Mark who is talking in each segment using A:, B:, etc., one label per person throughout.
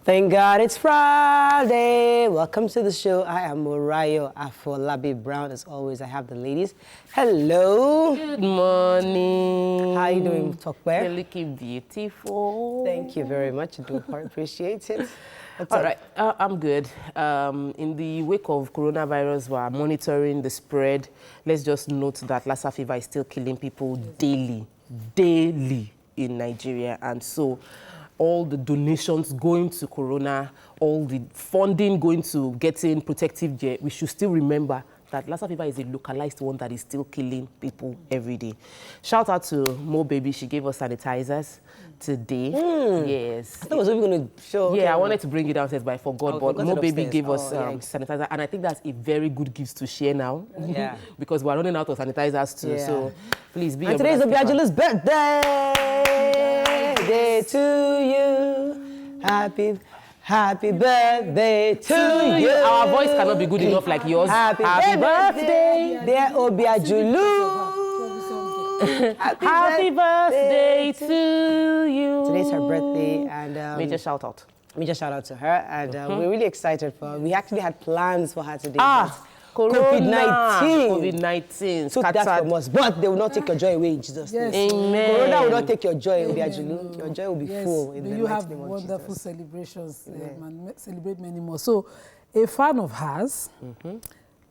A: Thank God it's Friday. Welcome to the show. I am Morayo Afolabi Brown. As always, I have the ladies. Hello.
B: Good morning.
A: How are you doing, Tokwe?
B: You're looking beautiful.
A: Thank you very much. I do appreciate it.
B: All right, I'm good. In the wake of coronavirus, we're monitoring the spread. Let's just note that Lassa fever is still killing people daily in Nigeria. And so all the donations going to Corona, all the funding going to getting protective gear, we should still remember that Lassa fever is a localized one that is still killing people every day. Shout out to Mo Baby. She gave us sanitizers today. Yes.
A: I thought it was only going to show.
B: Yeah, I wanted to bring it downstairs, but I forgot. But Mo Baby
A: upstairs.
B: gave us sanitizer. And I think that's a very good gift to share now.
A: Yeah.
B: Because we're running out of sanitizers too.
A: Yeah.
B: So please be.
A: And today's Obiajulu's birthday. Day to you. Happy birthday to you.
B: Our voice cannot be good enough like yours.
A: Happy birthday, dear Obiajulu.
B: Happy birthday to you.
A: Today's her birthday, and
B: Major shout out.
A: Major shout out to her, and we're really excited for her. We actually had plans for her today.
B: COVID-19
A: took that from us, but they will not take your joy away in Jesus' name.
C: Yes.
B: Amen.
A: Corona will not take your joy, Obiajulu. Your joy will be full in the
C: you
A: mighty
C: have
A: name of
C: wonderful
A: Jesus.
C: celebrations and celebrate many more. So, a fan of hers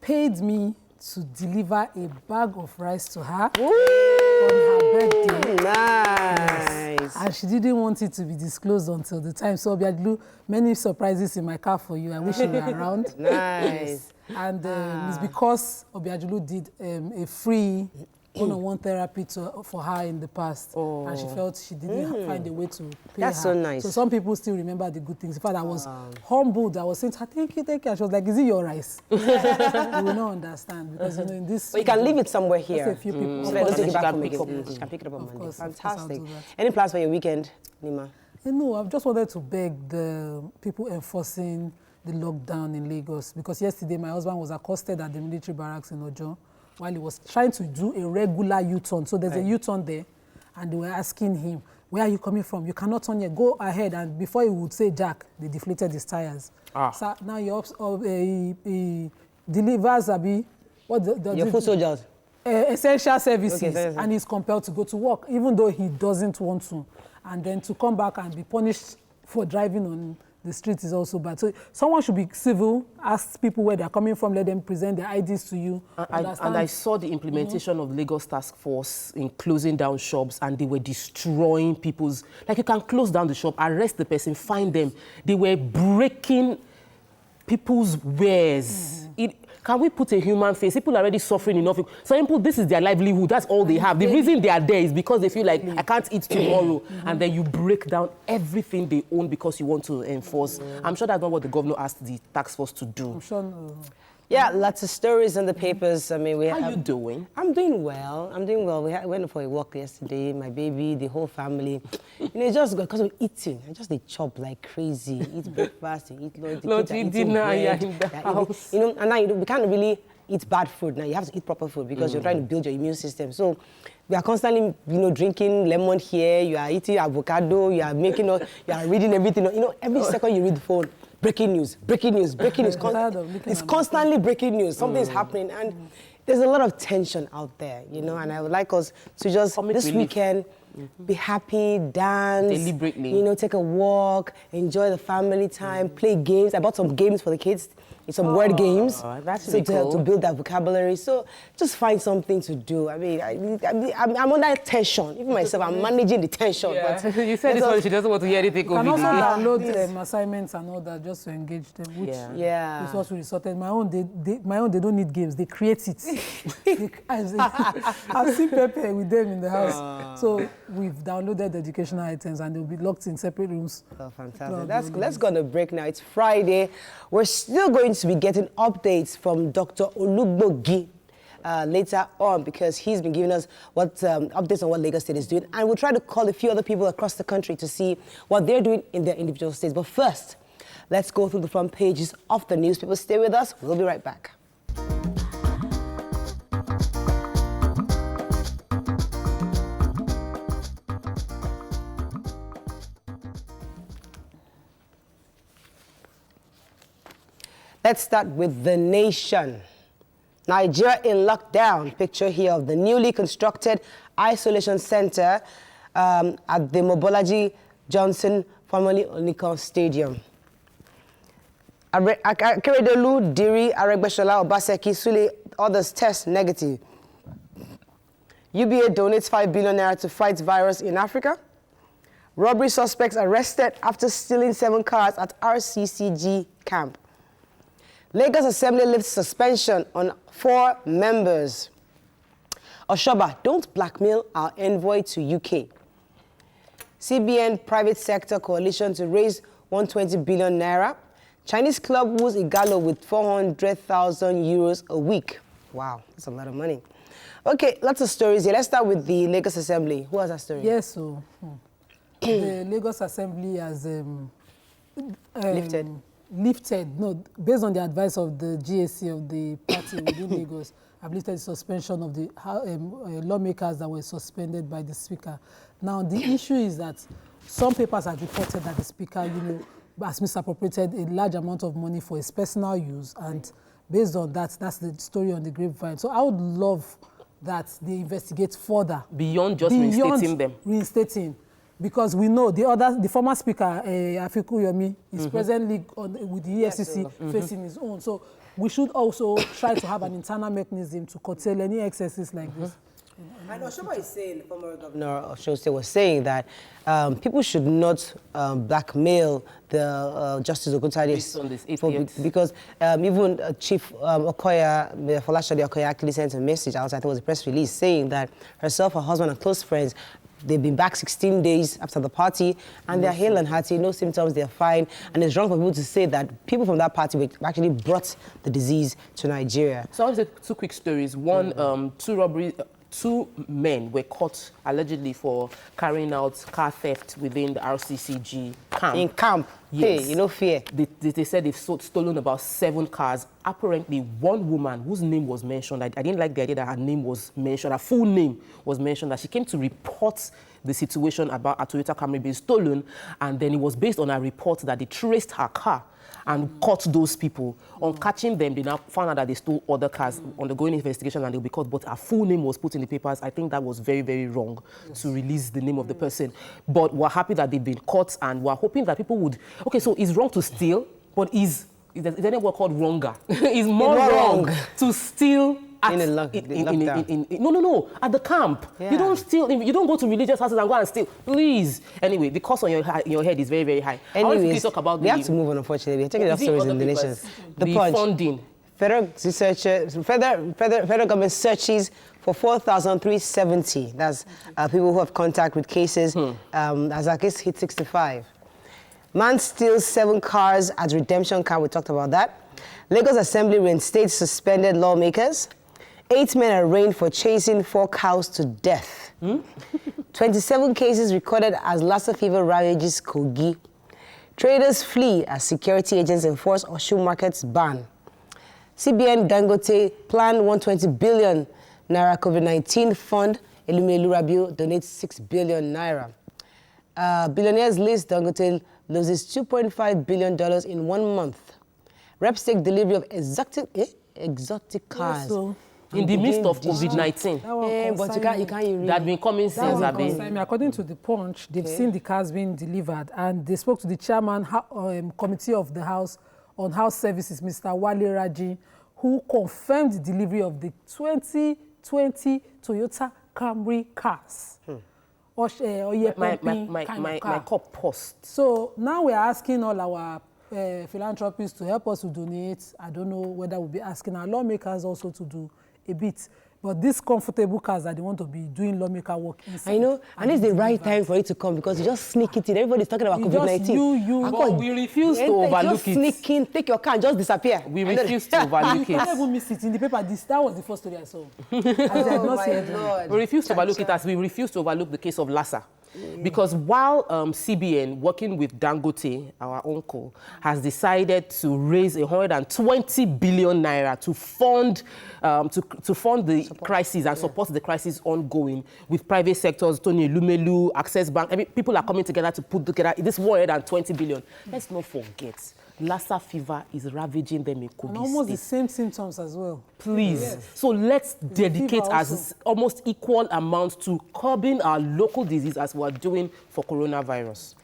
C: paid me to deliver a bag of rice to her on her birthday.
A: Nice.
C: And she didn't want it to be disclosed until the time. So, Obiajulu, many surprises in my car for you. I wish you were around.
A: Nice.
C: And it's because Obiajulu did a free one-on-one therapy for her in the past. And she felt she didn't find a way to pay
A: That's
C: her.
A: so nice.
C: So some people still remember the good things. In fact, I was humbled. I was saying, thank you. And she was like, is it your rice? You will not understand. Because, you know, in this...
A: But you can leave it somewhere here.
C: Just a few people.
A: So that I don't take it back
B: can
A: from
B: pick
A: again.
B: up.
A: She can pick it up on Monday.
C: course,
A: Fantastic.
C: I'll do that.
A: Any plans for your weekend, Nima?
C: No, I've just wanted to beg the people enforcing the lockdown in Lagos, because yesterday my husband was accosted at the military barracks in Ojo while he was trying to do a regular U-turn. So there's a U-turn there, and they were asking him, where are you coming from? You cannot turn here, go ahead. And before he would say Jack, they deflated his tires. So now he delivers
A: Your food soldiers.
C: Essential services,
A: Okay,
C: and he's compelled to go to work, even though he doesn't want to. And then to come back and be punished for driving on the street is also bad. So someone should be civil, ask people where they're coming from, let them present their IDs to you.
B: And I saw the implementation of Lagos Task Force in closing down shops, and they were destroying people's... Like, you can close down the shop, arrest the person, find them. They were breaking people's wares. Can we put a human face? People are already suffering enough. Some people, this is their livelihood. That's all they have. The reason they are there is because they feel like, I can't eat tomorrow. And then you break down everything they own because you want to enforce. I'm sure that's not what the governor asked the task force to do.
C: I'm sure.
A: Yeah, lots of stories in the papers. I mean,
B: How are you doing?
A: I'm doing well. We went for a walk yesterday. My baby, the whole family. You know, it's just because of eating. I just they chop like crazy. Eat breakfast, you eat lunch,
B: Lunch, eat dinner, you're in the house.
A: You know, and now we can't really eat bad food. Now you have to eat proper food because you're trying to build your immune system. So we are constantly, drinking lemon here. You are eating avocado. You are you are reading everything. You know, every second you read the phone. Breaking news. It's constantly breaking news. Something is happening, and there's a lot of tension out there, and I would like us to just, this weekend, be happy, dance,
B: deliberately.
A: Take a walk, enjoy the family time, play games. I bought some games for the kids, some word games,
B: that's really cool.
A: to build that vocabulary. So just find something to do. I mean, I'm under tension. Even myself, I'm managing the tension.
B: Yeah.
A: But
B: you said this one, she doesn't want to hear anything.
C: You can also download assignments and all that just to engage them, which is what we resorted. My own, they don't need games. They create it. I've seen Pepe with them in the house. So we've downloaded educational items, and they'll be locked in separate rooms.
A: Oh, fantastic. Let's go on a break now. It's Friday. We're still going to be getting updates from Dr. Olugbogi later on, because he's been giving us updates on what Lagos State is doing. And we'll try to call a few other people across the country to see what they're doing in their individual states. But first, let's go through the front pages of the newspapers. Stay with us. We'll be right back. Let's start with The Nation. Nigeria in lockdown. Picture here of the newly constructed isolation center at the Mobolaji Johnson, formerly Onikon Stadium. Akeredolu, Diri, Aregbesola, Obaseki, Sule, others test negative. UBA donates 5 billion naira to fight virus in Africa. Robbery suspects arrested after stealing 7 cars at RCCG camp. Lagos Assembly lifts suspension on 4 members. Oshoba, don't blackmail our envoy to UK. CBN private sector coalition to raise 120 billion naira. Chinese club woos Igalo with 400,000 euros a week. Wow, that's a lot of money. Okay, lots of stories here. Let's start with the Lagos Assembly. Who has that story?
C: Yes, so the Lagos Assembly has lifted, no, based on the advice of the GAC of the party within Lagos, have lifted the suspension of the lawmakers that were suspended by the speaker. Now, the issue is that some papers have reported that the speaker, has misappropriated a large amount of money for his personal use, and based on that, that's the story on the grapevine. So I would love that they investigate further. Beyond reinstating. Because we know the former speaker, Afiku Yomi, is presently with the EFCC facing his own. So we should also try to have an internal mechanism to curtail any excesses like this.
A: And Oshoba is saying, the former governor Oshose was saying that people should not blackmail the Justice Oguntade because even Chief Okoya, Folashade Okoya actually sent a message outside, it was a press release, saying that herself, her husband and close friends, they've been back 16 days after the party, and they're hale and hearty, no symptoms, they're fine. And it's wrong for people to say that people from that party actually brought the disease to Nigeria.
B: So I'll say 2 quick stories. One, 2 robberies. 2 men were caught allegedly for carrying out car theft within the RCCG camp.
A: In camp?
B: Yes.
A: Hey, fear.
B: They said they've stolen about 7 cars. Apparently, one woman whose name was mentioned, I didn't like the idea that her name was mentioned, her full name was mentioned, that she came to report the situation about a Toyota Camry being stolen, and then it was based on a report that they traced her car and caught those people. On catching them, they now found out that they stole other cars, undergoing investigation, and they'll be caught. But her full name was put in the papers. I think that was very, very wrong to release the name of the person. But we're happy that they've been caught, and we're hoping that people would... Okay, so it's wrong to steal, but is there a word called wronger? It's more wrong to steal at
A: no, at the camp.
B: Yeah. You don't steal, you don't go to religious houses and go and steal. Please. Anyway, the cost on your head is very, very high.
A: Anyways,
B: talk about
A: we have to move on, unfortunately. We're taking off stories in the nation. The Punch.
B: Funding.
A: Federal government searches for 4,370. That's people who have contact with cases. As our case hit 65. Man steals 7 cars at Redemption Camp. We talked about that. Lagos Assembly reinstates suspended lawmakers. 8 men arraigned for chasing 4 cows to death. 27 cases recorded as Lassa fever ravages Kogi. Traders flee as security agents enforce Osun Market's ban. CBN Dangote planned 120 billion naira COVID-19 fund. Elumelu Rabiu donates 6 billion naira. Billionaires list Dangote loses $2.5 billion in 1 month. Reps take delivery of exotic cars.
C: Yes, so
B: in the midst of COVID-19.
A: But you can't read.
B: That been coming since.
C: According to the Punch, they've seen the cars being delivered, and they spoke to the chairman committee of the House on House Services, Mr. Wale Raji, who confirmed the delivery of the 2020 Toyota Camry cars.
B: My cup post.
C: So now we're asking all our philanthropists to help us to donate. I don't know whether we'll be asking our lawmakers also to do a bit. But these comfortable cars that they want to be doing lawmaker work inside.
A: I know, and it's the right time for it to come because you just sneak it in. Everybody's talking about COVID-19.
B: We refuse to overlook it.
A: Just sneak in, take your car and just disappear.
B: We refuse to overlook it.
C: I don't even miss it in the paper. That was the first story I saw.
A: Lord.
B: We refuse to overlook it as we refuse to overlook the case of Lassa. Because while CBN, working with Dangote, our uncle, has decided to raise 120 billion naira to fund the crisis and support the crisis ongoing with private sectors, Tony Lumelu, Access Bank. I mean, people are coming together to put together this 120 billion. Let's not forget Lassa fever is ravaging them in Kogi
C: And almost
B: State.
C: the same symptoms as well.
B: Please.
C: Yes.
B: So let's dedicate as
C: also.
B: almost equal amount to curbing our local disease as we are doing for coronavirus.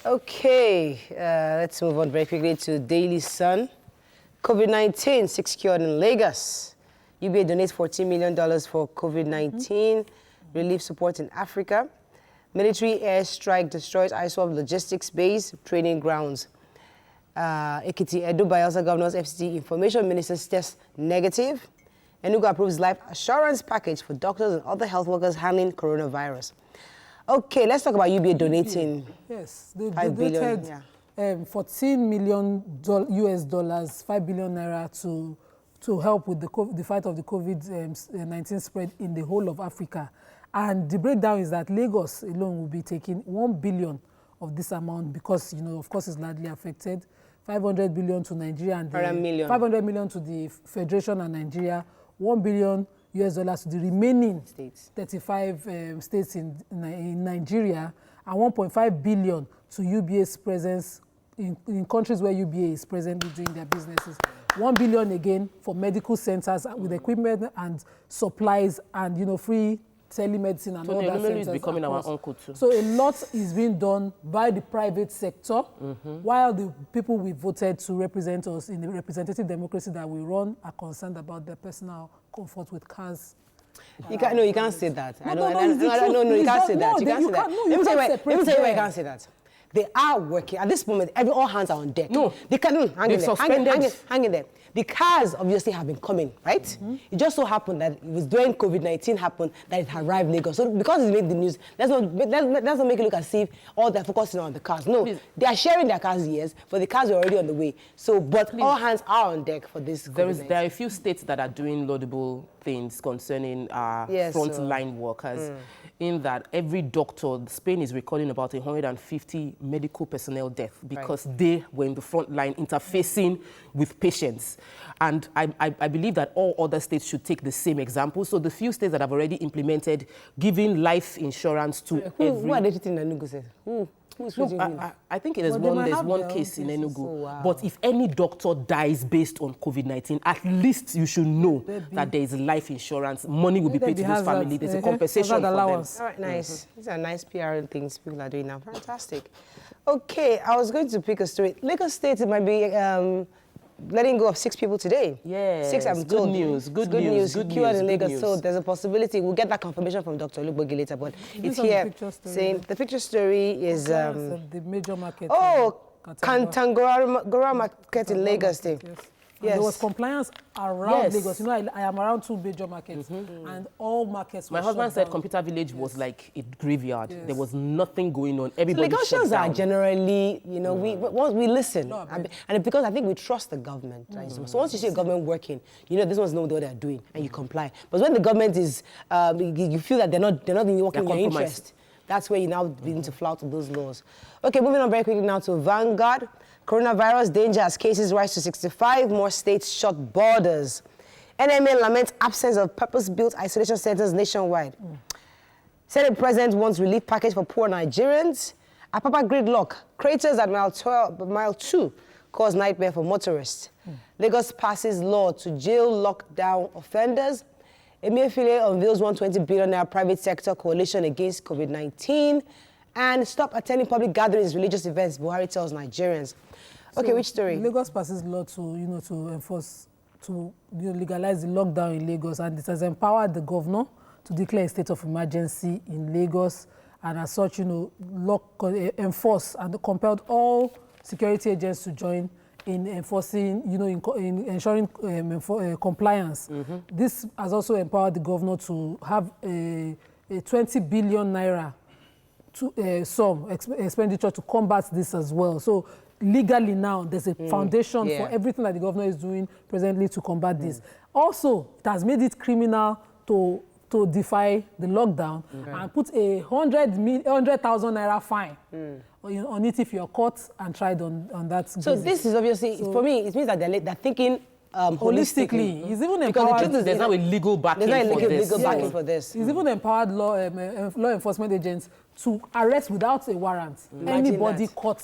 A: Okay, let's move on very quickly to Daily Sun. COVID-19 secured in Lagos. UBA donates $14 million for COVID-19 relief support in Africa. Military airstrike destroys ISWAP logistics base, training grounds. Ekiti Edo Bayelsa Governor's FCT information ministers test negative. Enugu approves life assurance package for doctors and other health workers handling coronavirus. Okay, let's talk about UBA donating.
C: Yes, they
A: $5 billion,
C: donated $14 million US dollars, 5 billion naira to help with the fight of the COVID-19 spread in the whole of Africa. And the breakdown is that Lagos alone will be taking 1 billion of this amount because, you know, of course, it's largely affected. 500 billion to Nigeria and 500 million to the Federation and Nigeria, 1 billion US dollars to the remaining states, 35 states in Nigeria, and 1.5 billion to UBA's presence in countries where UBA is presently doing their businesses. 1 billion again for medical centers with equipment and supplies and, you know, free telemedicine and all that.
B: Tunde is becoming our uncle too.
C: So a lot is being done by the private sector, while the people we voted to represent us in the representative democracy that we run are concerned about their personal comfort with cars.
A: You can't say that.
C: No,
A: You can't say that. You can't say that. Let me tell you why you can't say that. They are working. At this moment, all hands are on deck.
B: No.
A: They can't hang in there. The cars obviously have been coming, right? It just so happened that it was during COVID-19 happened that it arrived Lagos. So because it made the news, let's not make it look as if all they're focusing on the cars. No, they are sharing their cars, yes, but the cars are already on the way. So, but all hands are on deck for this.
B: There are a few states that are doing laudable things concerning frontline workers. In that every doctor, Spain is recording about 150 medical personnel deaths because they were in the front line interfacing with patients. And I believe that all other states should take the same example. So the few states that have already implemented giving life insurance to
A: who are they treating in Enugu?
B: I think there's one case in Enugu. Oh, wow. But if any doctor dies based on COVID-19, at least you should know that there is life insurance. Money will be paid to those families. There's a compensation for them. All
A: right, nice. These are nice PR things people are doing now. Fantastic. Okay, I was going to pick a story. Lagos State, it might be letting go of 6 people today.
B: Yes.
A: 6, I'm told.
B: Good news.
A: Secured in Lagos. So there's a possibility. We'll get that confirmation from Dr. Olugbogi later. But it's here saying the picture story is
C: the major market.
A: Oh, Kantangora market in Lagos State.
C: Yes. There was compliance around Lagos. You know, I am around 2 major markets, and all markets were
B: My husband said Computer Village was like a graveyard. There was nothing going on. Everybody
A: Lagosians are generally, you know, we listen. And because I think we trust the government. Right? So once you see a government working, you know, this ones know what they're doing, and you comply. But when the government is, you feel that they're not really working in your interest, that's where you now begin to flout those laws. Okay, moving on very quickly now to Vanguard. Coronavirus danger as cases rise to 65, more states shut borders. NMA laments absence of purpose-built isolation centers nationwide. Senate President wants relief package for poor Nigerians. Apapa gridlock, craters at mile 2 cause nightmare for motorists. Lagos passes law to jail lockdown offenders. Emefiele unveils 120 billion private sector coalition against COVID-19. And stop attending public gatherings, religious events, Buhari tells Nigerians. Okay, so which story?
C: Lagos passes law to, to enforce, to legalize the lockdown in Lagos, and it has empowered the governor to declare a state of emergency in Lagos, and as such, enforce and compelled all security agents to join in enforcing, in ensuring compliance. This has also empowered the governor to have a 20 billion naira expenditure to combat this as well. So legally now, there's a foundation for everything that the governor is doing presently to combat this. Also, it has made it criminal to defy the lockdown and put a 100,000 naira fine on it if you're caught and tried on that.
A: So this is obviously, for me, it means that they're thinking holistically.
C: He's even
A: Because
C: empowered.
A: the truth is,
B: There's now a legal backing
A: there's not
B: for
A: a
B: this.
A: legal backing for this.
C: He's even empowered law enforcement agents to arrest without a warrant anybody caught,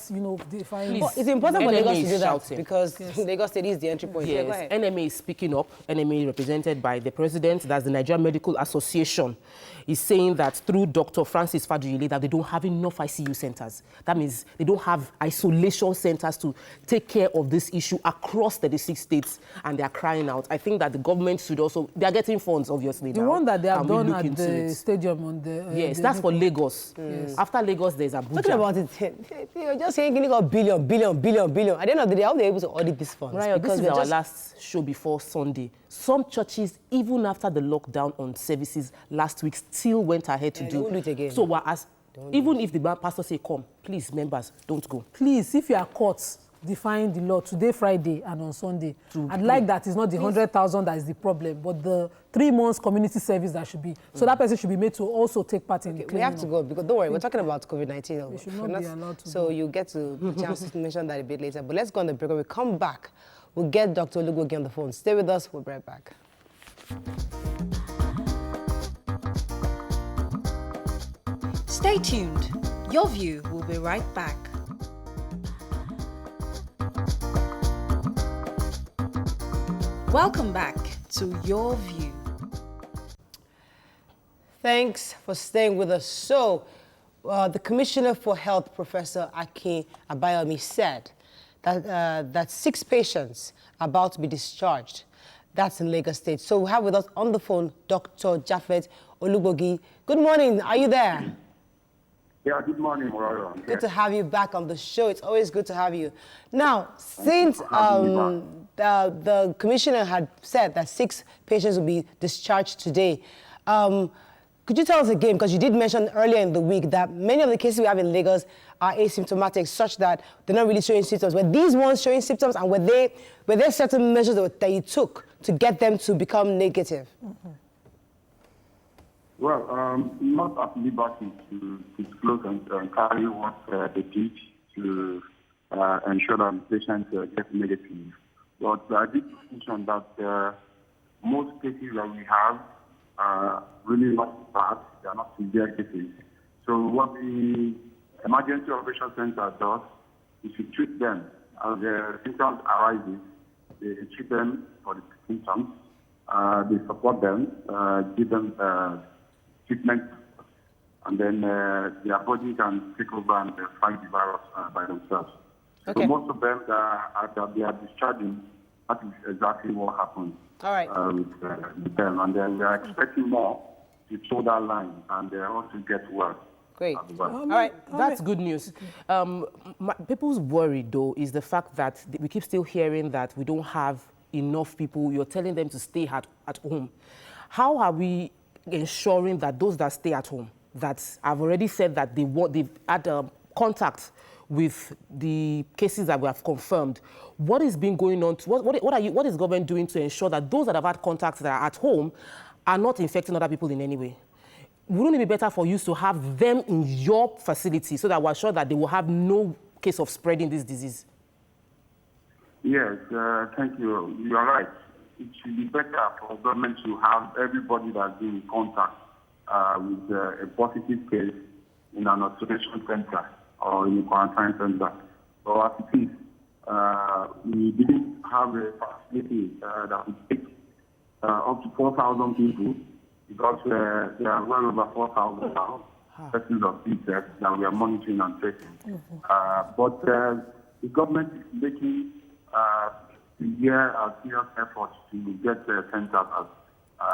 C: defying.
A: Well, it's important for
B: NMA
A: Lagos to
B: is
A: do that
B: shouting.
A: because Lagos State is the entry point. Yeah, go
B: Yes,
A: ahead.
B: NMA is speaking up. NMA represented by the president, that's the Nigerian Medical Association, is saying that through Dr. Francis Faduyele that they don't have enough ICU centers. That means they don't have isolation centers to take care of this issue across 36 states, and they are crying out. I think that the government should also, they are getting funds, obviously.
C: The
B: now,
C: one that they have
B: and we
C: done
B: look
C: at
B: into
C: the
B: it.
C: stadium on the...
B: Yes, that's for Lagos.
C: Yes.
B: After Lagos, there's Abuja.
A: Talking about it, you're just saying you got billion. At the end of the day, how are they able to audit these funds?
B: Right, this is
A: we're
B: our last show before Sunday. Some churches, even after the lockdown on services last week, still went ahead to
A: they
B: do
A: won't do it again.
B: So we're even if the pastor say, come, please, members, don't go.
C: Please, if you are caught defying the law today, Friday, and on Sunday, I'd like that it's not the 100,000 that is the problem, but the 3 months community service that should be. So that person should be made to also take part in the
A: We have to go because don't worry, we're talking about COVID-19.
C: They should not be allowed to
A: So
C: go.
A: you get to the chance to mention that a bit later. But let's go on the break. When we come back, we'll get Dr. Olugbogi on the phone. Stay with us. We'll be right back.
D: Stay tuned. Your View will be right back. Welcome back to Your View.
A: Thanks for staying with us. So, the Commissioner for Health, Professor Akin Abayomi, said that 6 patients are about to be discharged. That's in Lagos State. So we have with us on the phone Dr. Japhet Olugbogi. Good morning. Are you there?
E: Yeah, good morning, Mororo.
A: Good to have you back on the show. It's always good to have you. Now, since the commissioner had said that 6 patients will be discharged today, could you tell us again, because you did mention earlier in the week that many of the cases we have in Lagos are asymptomatic, such that they're not really showing symptoms. Were these ones showing symptoms, and were there certain measures that you took to get them to become negative?
E: Mm-hmm. Well, not at liberty to disclose and carry what they did to ensure that the patient gets negative. But I did mention that most cases that we have are really not bad. They are not severe cases. So what the Emergency Operations Center does is to treat them as the symptoms arises. They treat them for the symptoms. They support them, give them treatment, and then their body can take over and fight the virus by themselves.
A: Okay.
E: So most of them they are discharging. That is exactly what happened.
A: All right.
E: With them, and then we are expecting more to toe that line and also get well.
A: Great.
E: as well.
A: All right.
B: That's good news. People's worry, though, is the fact that we keep still hearing that we don't have enough people. You're telling them to stay at home. How are we ensuring that those that stay at home, that I've already said that they've had contact with the cases that we have confirmed? What is being going on? What is government doing to ensure that those that have had contacts that are at home are not infecting other people in any way? Wouldn't it be better for you to have them in your facility so that we're sure that they will have no case of spreading this disease?
E: Yes, thank you. You are right. It should be better for government to have everybody that's been in contact with a positive case in an isolation center or in a quarantine center. So as it is, we didn't have a facility that would take up to 4,000 people because there are well over 4,000 now persons of interest that we are monitoring and tracing. But the government is making severe serious efforts to get the centers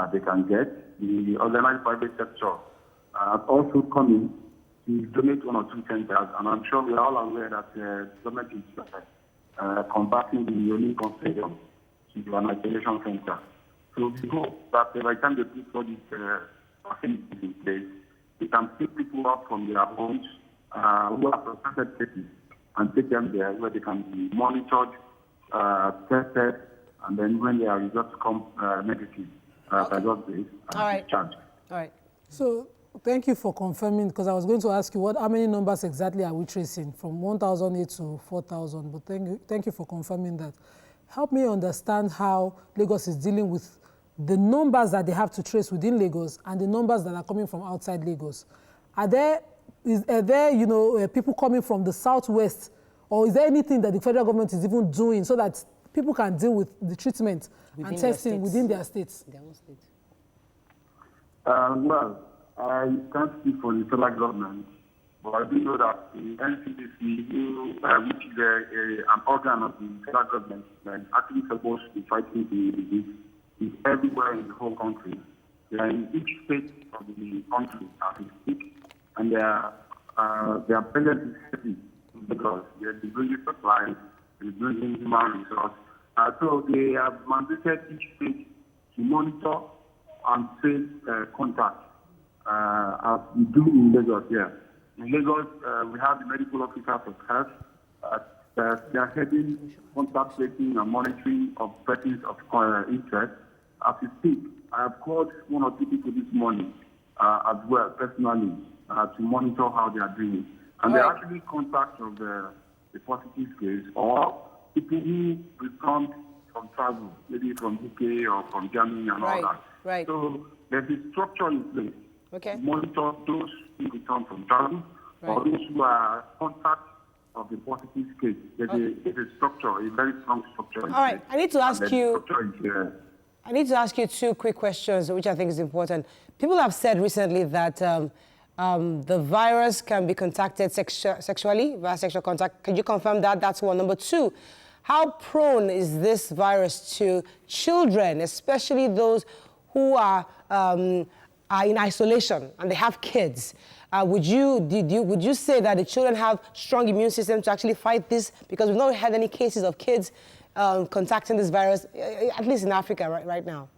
E: as they can get. The organized private sector has also come in to donate 1 or 2 centers, and I'm sure we are all aware that the government is converting the Olympic Stadium to an isolation center. So we hope that by the time they put all these facilities in place, we can pick people up from their homes who are suspected cases and take them there where they can be monitored, tested, and then when their results come negative, by those days, discharged.
A: All right.
C: So thank you for confirming, because I was going to ask you how many numbers exactly are we tracing from 1,008 to 4,000, but thank you for confirming that. help me understand how Lagos is dealing with the numbers that they have to trace within Lagos and the numbers that are coming from outside Lagos. Are there people coming from the southwest, or is there anything that the federal government is even doing so that people can deal with the treatment and testing within their states?
A: Their own states.
E: Well, I can't speak for the federal government, but I do know that the NCDC, which is an organ of the federal government, and actually supposed to be fighting the disease, is everywhere in the whole country. They are in each state of the country as we speak, and they are present heavy because they are bringing supplies, they are bringing human resource. So they have mandated each state to monitor and trace contact, as we do in Lagos here. In Lagos, we have the medical officers of health. They are heading contact tracing and monitoring of persons of interest. As we speak, I have called 1 or 2 people this morning as well, personally, to monitor how they are doing. And they're actually contacts of the positive case or people who returned from travel, maybe from UK or from Germany and all that.
A: Right.
E: So there's a structure in place.
A: Okay.
E: Monitor those who return from travel or those who are contacts of the positive case. There's a structure, a very strong structure.
A: All right. I need to ask you.
E: I
A: need to ask you 2 quick questions, which I think is important. People have said recently that the virus can be contacted sexually, via sexual contact. Can you confirm that? That's one. Number 2, how prone is this virus to children, especially those who are in isolation and they have kids? Would you say that the children have strong immune systems to actually fight this? Because we've not had any cases of kids contacting this virus, at least in Africa right now.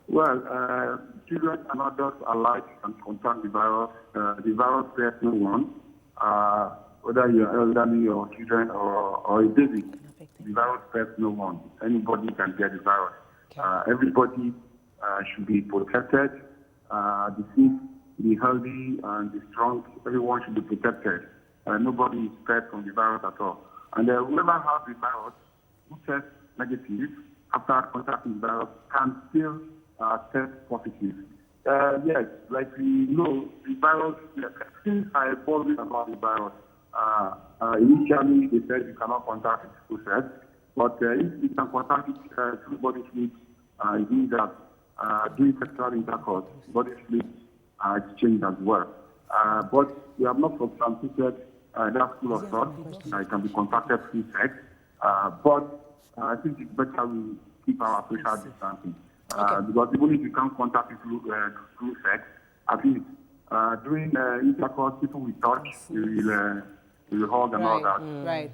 E: Well, children and adults alike can contact the virus. The virus spreads no one, whether you're elderly or children or a baby. The virus spreads no one. Anybody can get the virus. Okay. Everybody should be protected. The sick, the healthy, and the strong, everyone should be protected. Nobody is spared from the virus at all. And whoever has the virus, who tests negative after contacting the virus, can still test positive. Yes, like we know, the virus, things are evolving about the virus. Initially, they said you cannot contact it through sex, but if you can contact it through body fluids, it means that during sexual intercourse, body fluids are exchanged as well. But we have not substantiated that school of thought. It can be contacted through sex, but I think it's better we keep our social distancing. Because even if you can't contact it through sex, at least during intercourse, people will touch, we will hug and all that.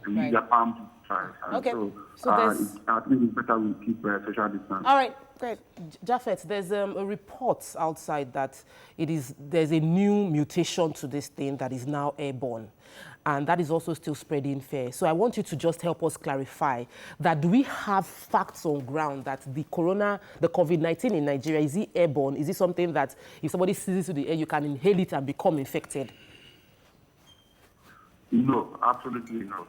E: We use their palm to try.
A: Okay.
E: So I think it's better we keep social distancing.
A: All right, great.
B: Japhet, there's a report outside that there's a new mutation to this thing that is now airborne. And that is also still spreading fear. So I want you to just help us clarify that do we have facts on ground that the COVID-19 in Nigeria, is it airborne? Is it something that if somebody sees it to the air, you can inhale it and become infected?
E: No, absolutely no.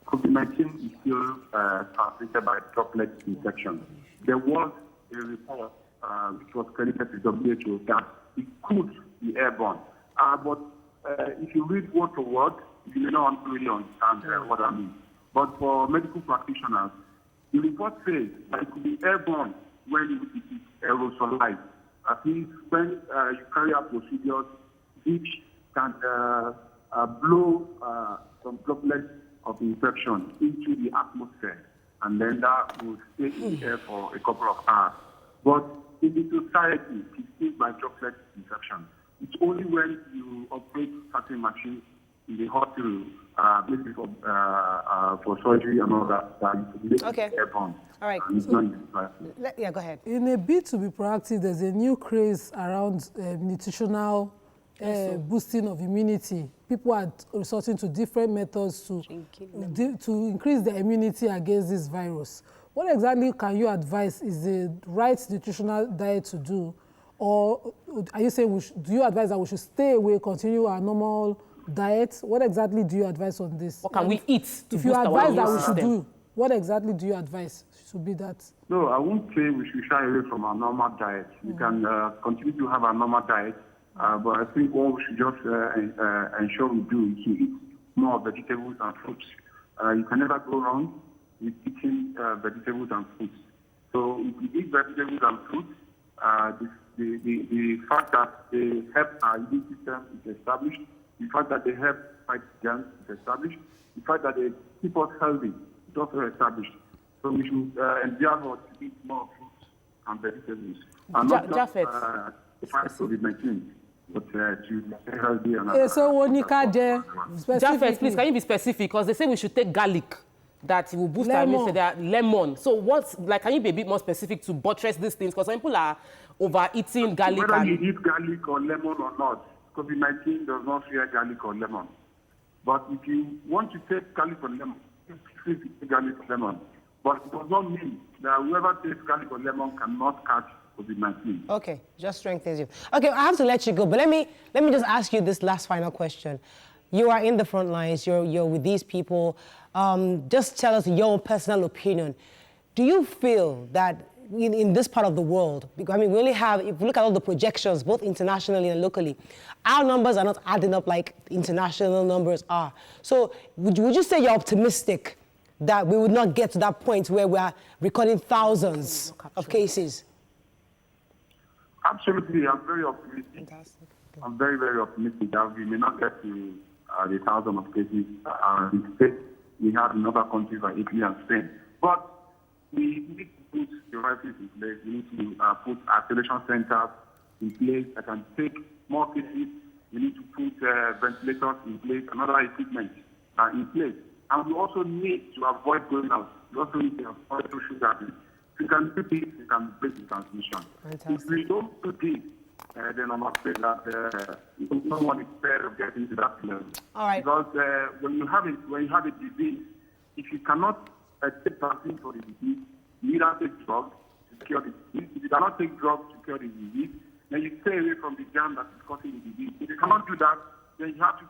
E: COVID-19 is still transmitted by droplet infection. There was a report which was credited to WHO that it could be airborne. But if you read word for word, you may not really understand what I mean. But for medical practitioners, the report says that it could be airborne when it is aerosolized. That means when you carry out procedures, which can blow some droplets of infection into the atmosphere, and then that will stay in the air for a couple of hours. But in the society, it's still by droplet infection. It's only when you operate certain machines in the hospital, maybe for surgery and all that you can make airborne.
A: All right.
C: Yeah, go ahead. In a bid to be proactive, there's a new craze around nutritional boosting of immunity. People are resorting to different methods to increase their immunity against this virus. What exactly can you advise is the right nutritional diet to do? Or are you saying, do you advise that we should stay away, continue our normal diet, what exactly do you advise on this?
B: What can we eat to
C: if you
B: boost our
C: advise
B: immune
C: that we should
B: system?
C: do, what exactly do you advise should be that?
E: No, I won't say we should shy away from our normal diet. We can continue to have our normal diet, but I think what we should just ensure we do is to eat more vegetables and fruits. You can never go wrong with eating vegetables and fruits. So if we eat vegetables and fruits, the fact that they help our immune system is established. The fact that they help fight germs is established. The fact that they keep us healthy is also established. So we should endeavor to eat more fruits and vegetables. And not just to fight COVID-19, but to stay healthy and
C: so
B: Japhet, please, can you be specific? Because they say we should take garlic, that it will boost our immune system. Lemon. So what's, like, can you be a bit more specific to buttress these things? Because some people are overeating garlic.
E: Whether you eat garlic or lemon or not, COVID-19 does not fear garlic or lemon. But if you want to take garlic or lemon, you take garlic or lemon. But it does not mean that whoever takes garlic or lemon cannot catch COVID-19.
A: Okay, just strengthens you. Okay, I have to let you go, but let me just ask you this last final question. You are in the front lines, you're with these people. Just tell us your own personal opinion. Do you feel that in this part of the world, because I mean, we only have, if you look at all the projections, both internationally and locally, our numbers are not adding up like international numbers are. So would you say you're optimistic that we would not get to that point where we are recording thousands of cases?
E: Absolutely, I'm very optimistic.
A: Fantastic.
E: I'm very, very optimistic that we may not get to the 1,000 of cases in States we have in other countries like Italy and Spain. But we need to put the right things in place. We need to put isolation centers in place that can take more cases. We need to put ventilators in place and other equipment in place. And we also need to avoid going out. We also need to avoid social gathering. If we can do this, we can break the transmission.
A: Fantastic.
E: If we don't do this, then I must say that no one is fair of getting to that level.
A: All right.
E: Because when you have a disease, if you cannot take vaccine for the disease, you either take drugs to cure the disease. If you cannot take drugs to cure the disease, then you stay away from the germ that is causing the disease. If you cannot do that, then you have to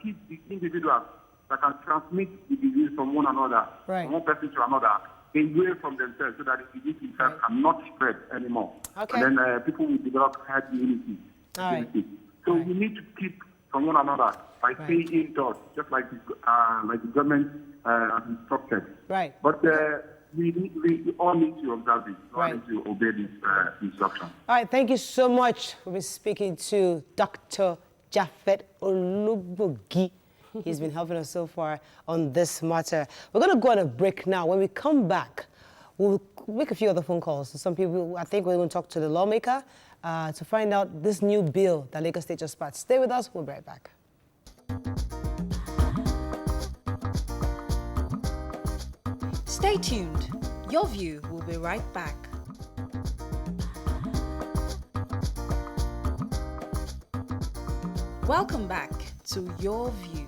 E: keep the individuals that can transmit the disease from one another,
A: right,
E: from one person to another, away from themselves so that the disease itself cannot spread anymore.
A: Okay.
E: And then people will develop herd immunity.
A: Right.
E: So we need to keep from one another by staying indoors, just like the government has instructed.
A: Right.
E: But we all need to observe this. We all
A: Right.
E: need to obey this instruction.
A: All right, thank you so much. We've been speaking to Dr. Japhet Olugbogi. He's been helping us so far on this matter. We're going to go on a break now. When we come back, we'll make a few other phone calls to some people. I think we're going to talk to the lawmaker to find out this new bill that Lagos State just passed. Stay with us. We'll be right back.
D: Stay tuned. Your View will be right back. Welcome back to Your View.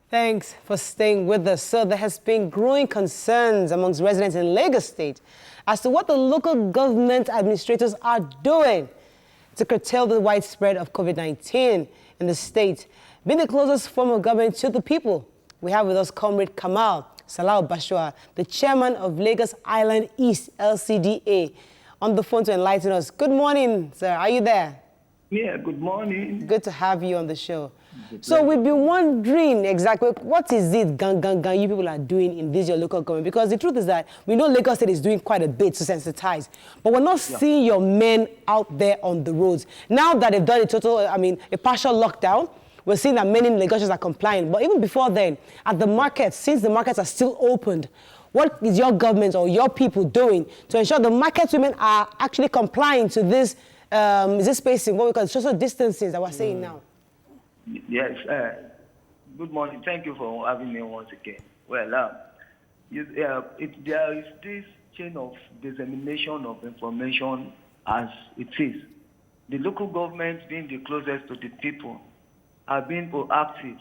A: Thanks for staying with us. So there has been growing concerns amongst residents in Lagos State as to what the local government administrators are doing to curtail the widespread of COVID-19 in the state. Being the closest form of government to the people, we have with us Comrade Kamal, Salau-Bashua, the chairman of Lagos Island East LCDA, on the phone to enlighten us. Good morning, sir. Are you there?
F: Yeah, good morning.
A: Good to have you on the show. So we've been wondering exactly what is it you people are doing in this your local government, because the truth is that we know Lagos State is doing quite a bit to sensitize, but we're not seeing your men out there on the roads. Now that they've done a partial lockdown, we're seeing that many Lagosians are complying. But even before then, at the markets, since the markets are still opened, what is your government or your people doing to ensure the market women are actually complying to this spacing, what we call social distancing that we're saying now?
F: Yes. Good morning. Thank you for having me once again. Well, there is this chain of dissemination of information as it is. The local government, being the closest to the people, are being proactive,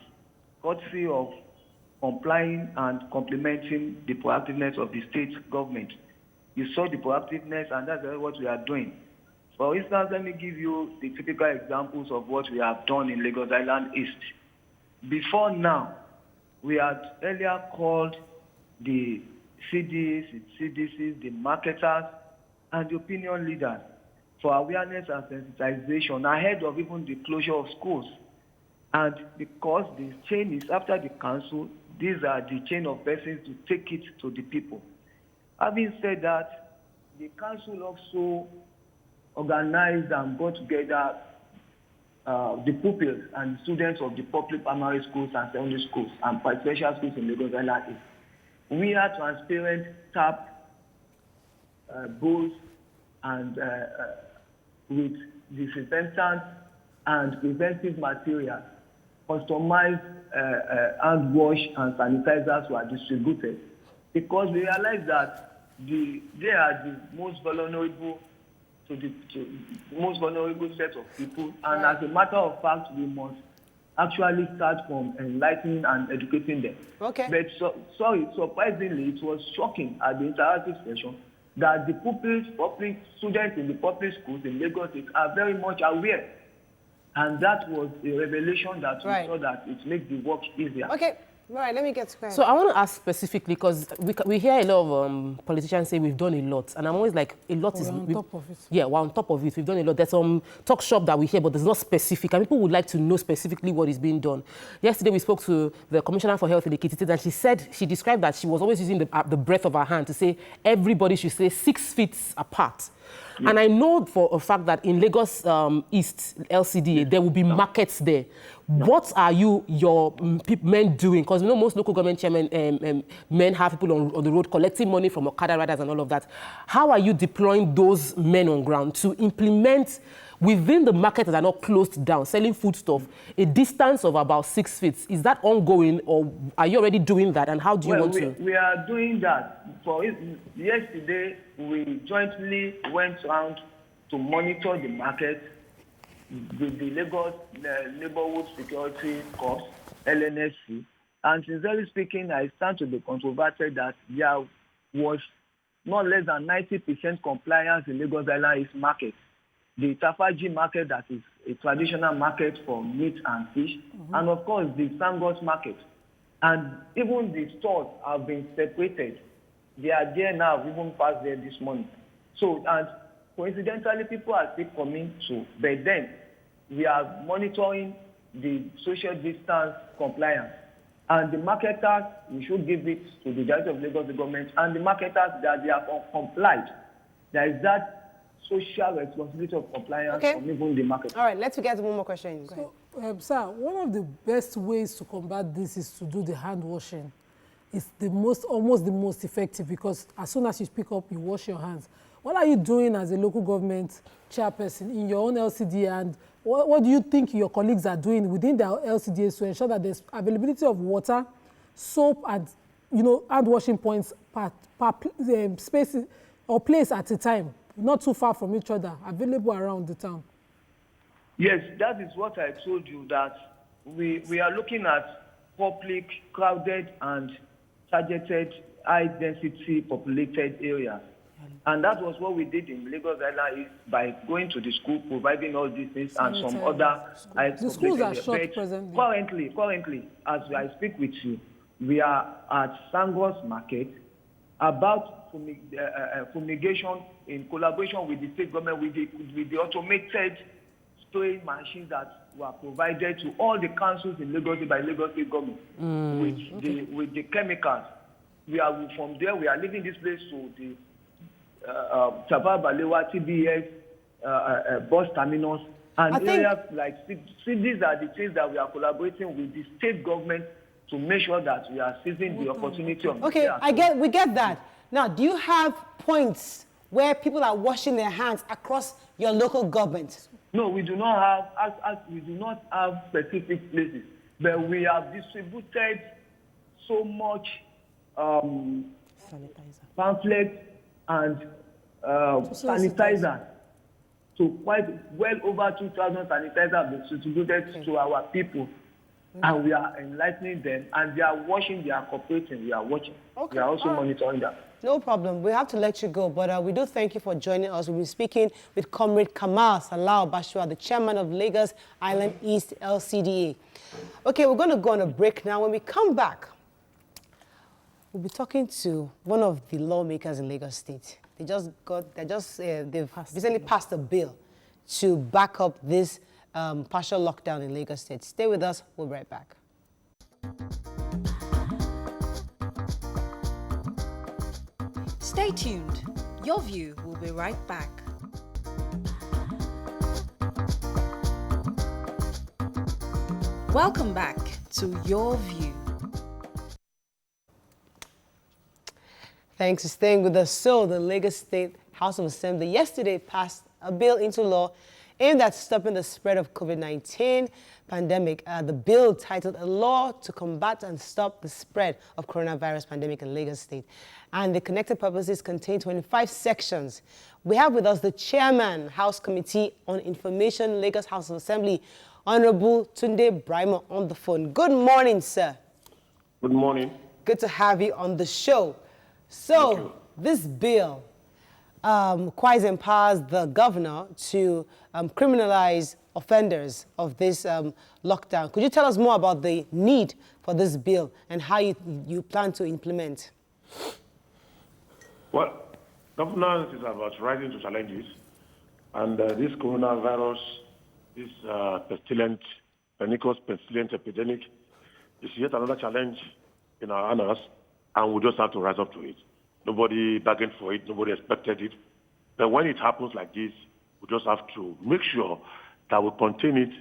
F: courtesy of complying and complementing the proactiveness of the state government. You saw the proactiveness, and that's what we are doing. For instance, let me give you the typical examples of what we have done in Lagos Island East. Before now, we had earlier called the CDs, CDCs, the marketers, and the opinion leaders for awareness and sensitization ahead of even the closure of schools. And because the chain is after the council, these are the chain of persons to take it to the people. Having said that, the council also organized and brought together the pupils and students of the public primary schools and secondary schools and special schools in Lagos Island. We are transparent tap bowls and with disinfectant and preventive material, customized hand wash and sanitizers were distributed because we realized that they are the most vulnerable set of people, and as a matter of fact, we must actually start from enlightening and educating them.
A: Okay.
F: But surprisingly, it was shocking at the interactive session that the public students in the public schools in Lagos are very much aware. And that was a revelation that we saw that it makes the work easier.
A: Okay. All right, let me get to
B: So I want to ask specifically, because we hear a lot of politicians say we've done a lot, and I'm always like, a lot is...
C: on top of it.
B: Yeah, we're on top of it. We've done a lot. There's some talk shop that we hear, but there's not specific, and people would like to know specifically what is being done. Yesterday, we spoke to the Commissioner for Health in Ekiti State, and she described that she was always using the breadth of her hand to say everybody should stay 6 feet apart. Yeah. And I know for a fact that in Lagos East, LCDA, there will be markets there. Yeah. What are your men doing? Because most local government chairmen, men have people on the road collecting money from Okada riders and all of that. How are you deploying those men on ground to implement within the market that are not closed down, selling foodstuff, a distance of about 6 feet? Is that ongoing, or are you already doing that? And how do you want to?
F: We are doing that. Yesterday, we jointly went around to monitor the market with the Lagos Neighborhood Security Corps, LNSC. And sincerely speaking, I stand to be controverted that there was not less than 90% compliance in Lagos Island East market. The Tafaji market, that is a traditional market for meat and fish, and of course the Sangos market. And even the stores have been separated. They are there now, even past there this morning. So, and coincidentally, people are still coming to, but then we are monitoring the social distance compliance. And the marketers, we should give it to the Director of Lagos government, and the marketers that they have complied. There is that social responsibility of compliance from even the market.
A: All right, let's get one more question.
C: So, sir, one of the best ways to combat this is to do the hand washing. It's almost the most effective, because as soon as you pick up, you wash your hands. What are you doing as a local government chairperson in your own LCDA, and what do you think your colleagues are doing within their LCDAs to ensure that there's availability of water, soap, and hand washing points per space or place at a time, not too far from each other, available around the town?
F: Yes, that is what I told you, that we are looking at public, crowded, and targeted, high-density populated areas. And that was what we did in Lagos Island by going to the school, providing all these things and some other...
C: The schools are short presently.
F: Currently, as I speak with you, we are at Sangos Market about fumigation in collaboration with the state government with the automated spraying machines that were provided to all the councils in Lagos by Lagos State government with the chemicals. From there, we are leaving this place to the Balewa, TBS, bus terminus, and areas like these are the things that we are collaborating with the state government to make sure that we are seizing the opportunity of...
A: Okay, we get that. Now, do you have points where people are washing their hands across your local government?
F: No, we do not have specific places, but we have distributed so much pamphlets and sanitizer. So quite well over 2,000 sanitizers have been distributed to our people. And we are enlightening them, and they are watching, they are cooperating, we are watching. We are also monitoring that.
A: No problem. We have to let you go, but we do thank you for joining us. We'll be speaking with Comrade Kamal Salau-Bashua, the chairman of Lagos Island East LCDA. Okay, we're going to go on a break now. When we come back, we'll be talking to one of the lawmakers in Lagos State. They've recently passed a bill to back up this partial lockdown in Lagos State. Stay with us. We'll be right back.
D: Stay tuned. Your View will be right back. Welcome back to Your View.
A: Thanks for staying with us. So, the Lagos State House of Assembly yesterday passed a bill into law aimed at stopping the spread of COVID-19 pandemic. The bill titled A Law to Combat and Stop the Spread of Coronavirus Pandemic in Lagos State. And the connected purposes contain 25 sections. We have with us the chairman, House Committee on Information, Lagos House of Assembly, Honorable Tunde Braimoh, on the phone. Good morning, sir.
G: Good morning.
A: Good to have you on the show. So, this bill quite empowers the governor to criminalize offenders of this lockdown. Could you tell us more about the need for this bill and how you plan to implement?
G: Well, governance is about rising to challenges, and this coronavirus, this pernicious pestilent epidemic, is yet another challenge in our honors, and we just have to rise up to it. Nobody bargained for it, nobody expected it. But when it happens like this, we just have to make sure that we contain it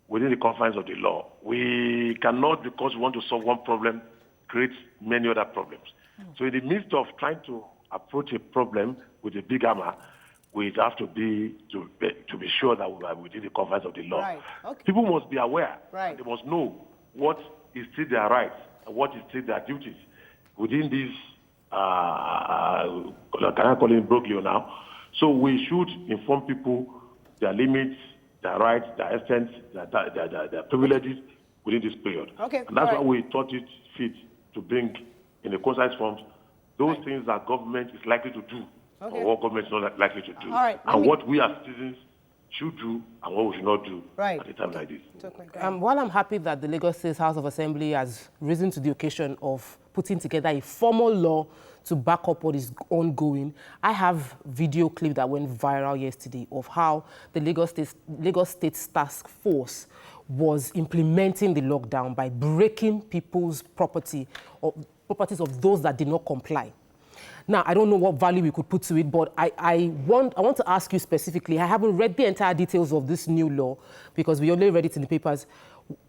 G: within the confines of the law. We cannot, because we want to solve one problem, create many other problems. So in the midst of trying to approach a problem with a big hammer, we have to be sure that we are within the confines of the law.
A: Right. Okay.
G: People must be aware.
A: Right.
G: They must know what is still their rights and what is still their duties within this, can I call it broglio now? So we should inform people their limits, their rights, their extent, their privileges within this period.
A: Okay.
G: And that's why we thought it fit to bring in a concise form those things that government is likely to do, or what government is not likely to do, and what we as citizens should do and what we should not do at a time like this.
B: While I'm happy that the Lagos State House of Assembly has risen to the occasion of putting together a formal law to back up what is ongoing, I have video clip that went viral yesterday of how the Lagos State Task Force was implementing the lockdown by breaking people's properties of those that did not comply. Now, I don't know what value we could put to it, but I want to ask you specifically. I haven't read the entire details of this new law because we only read it in the papers.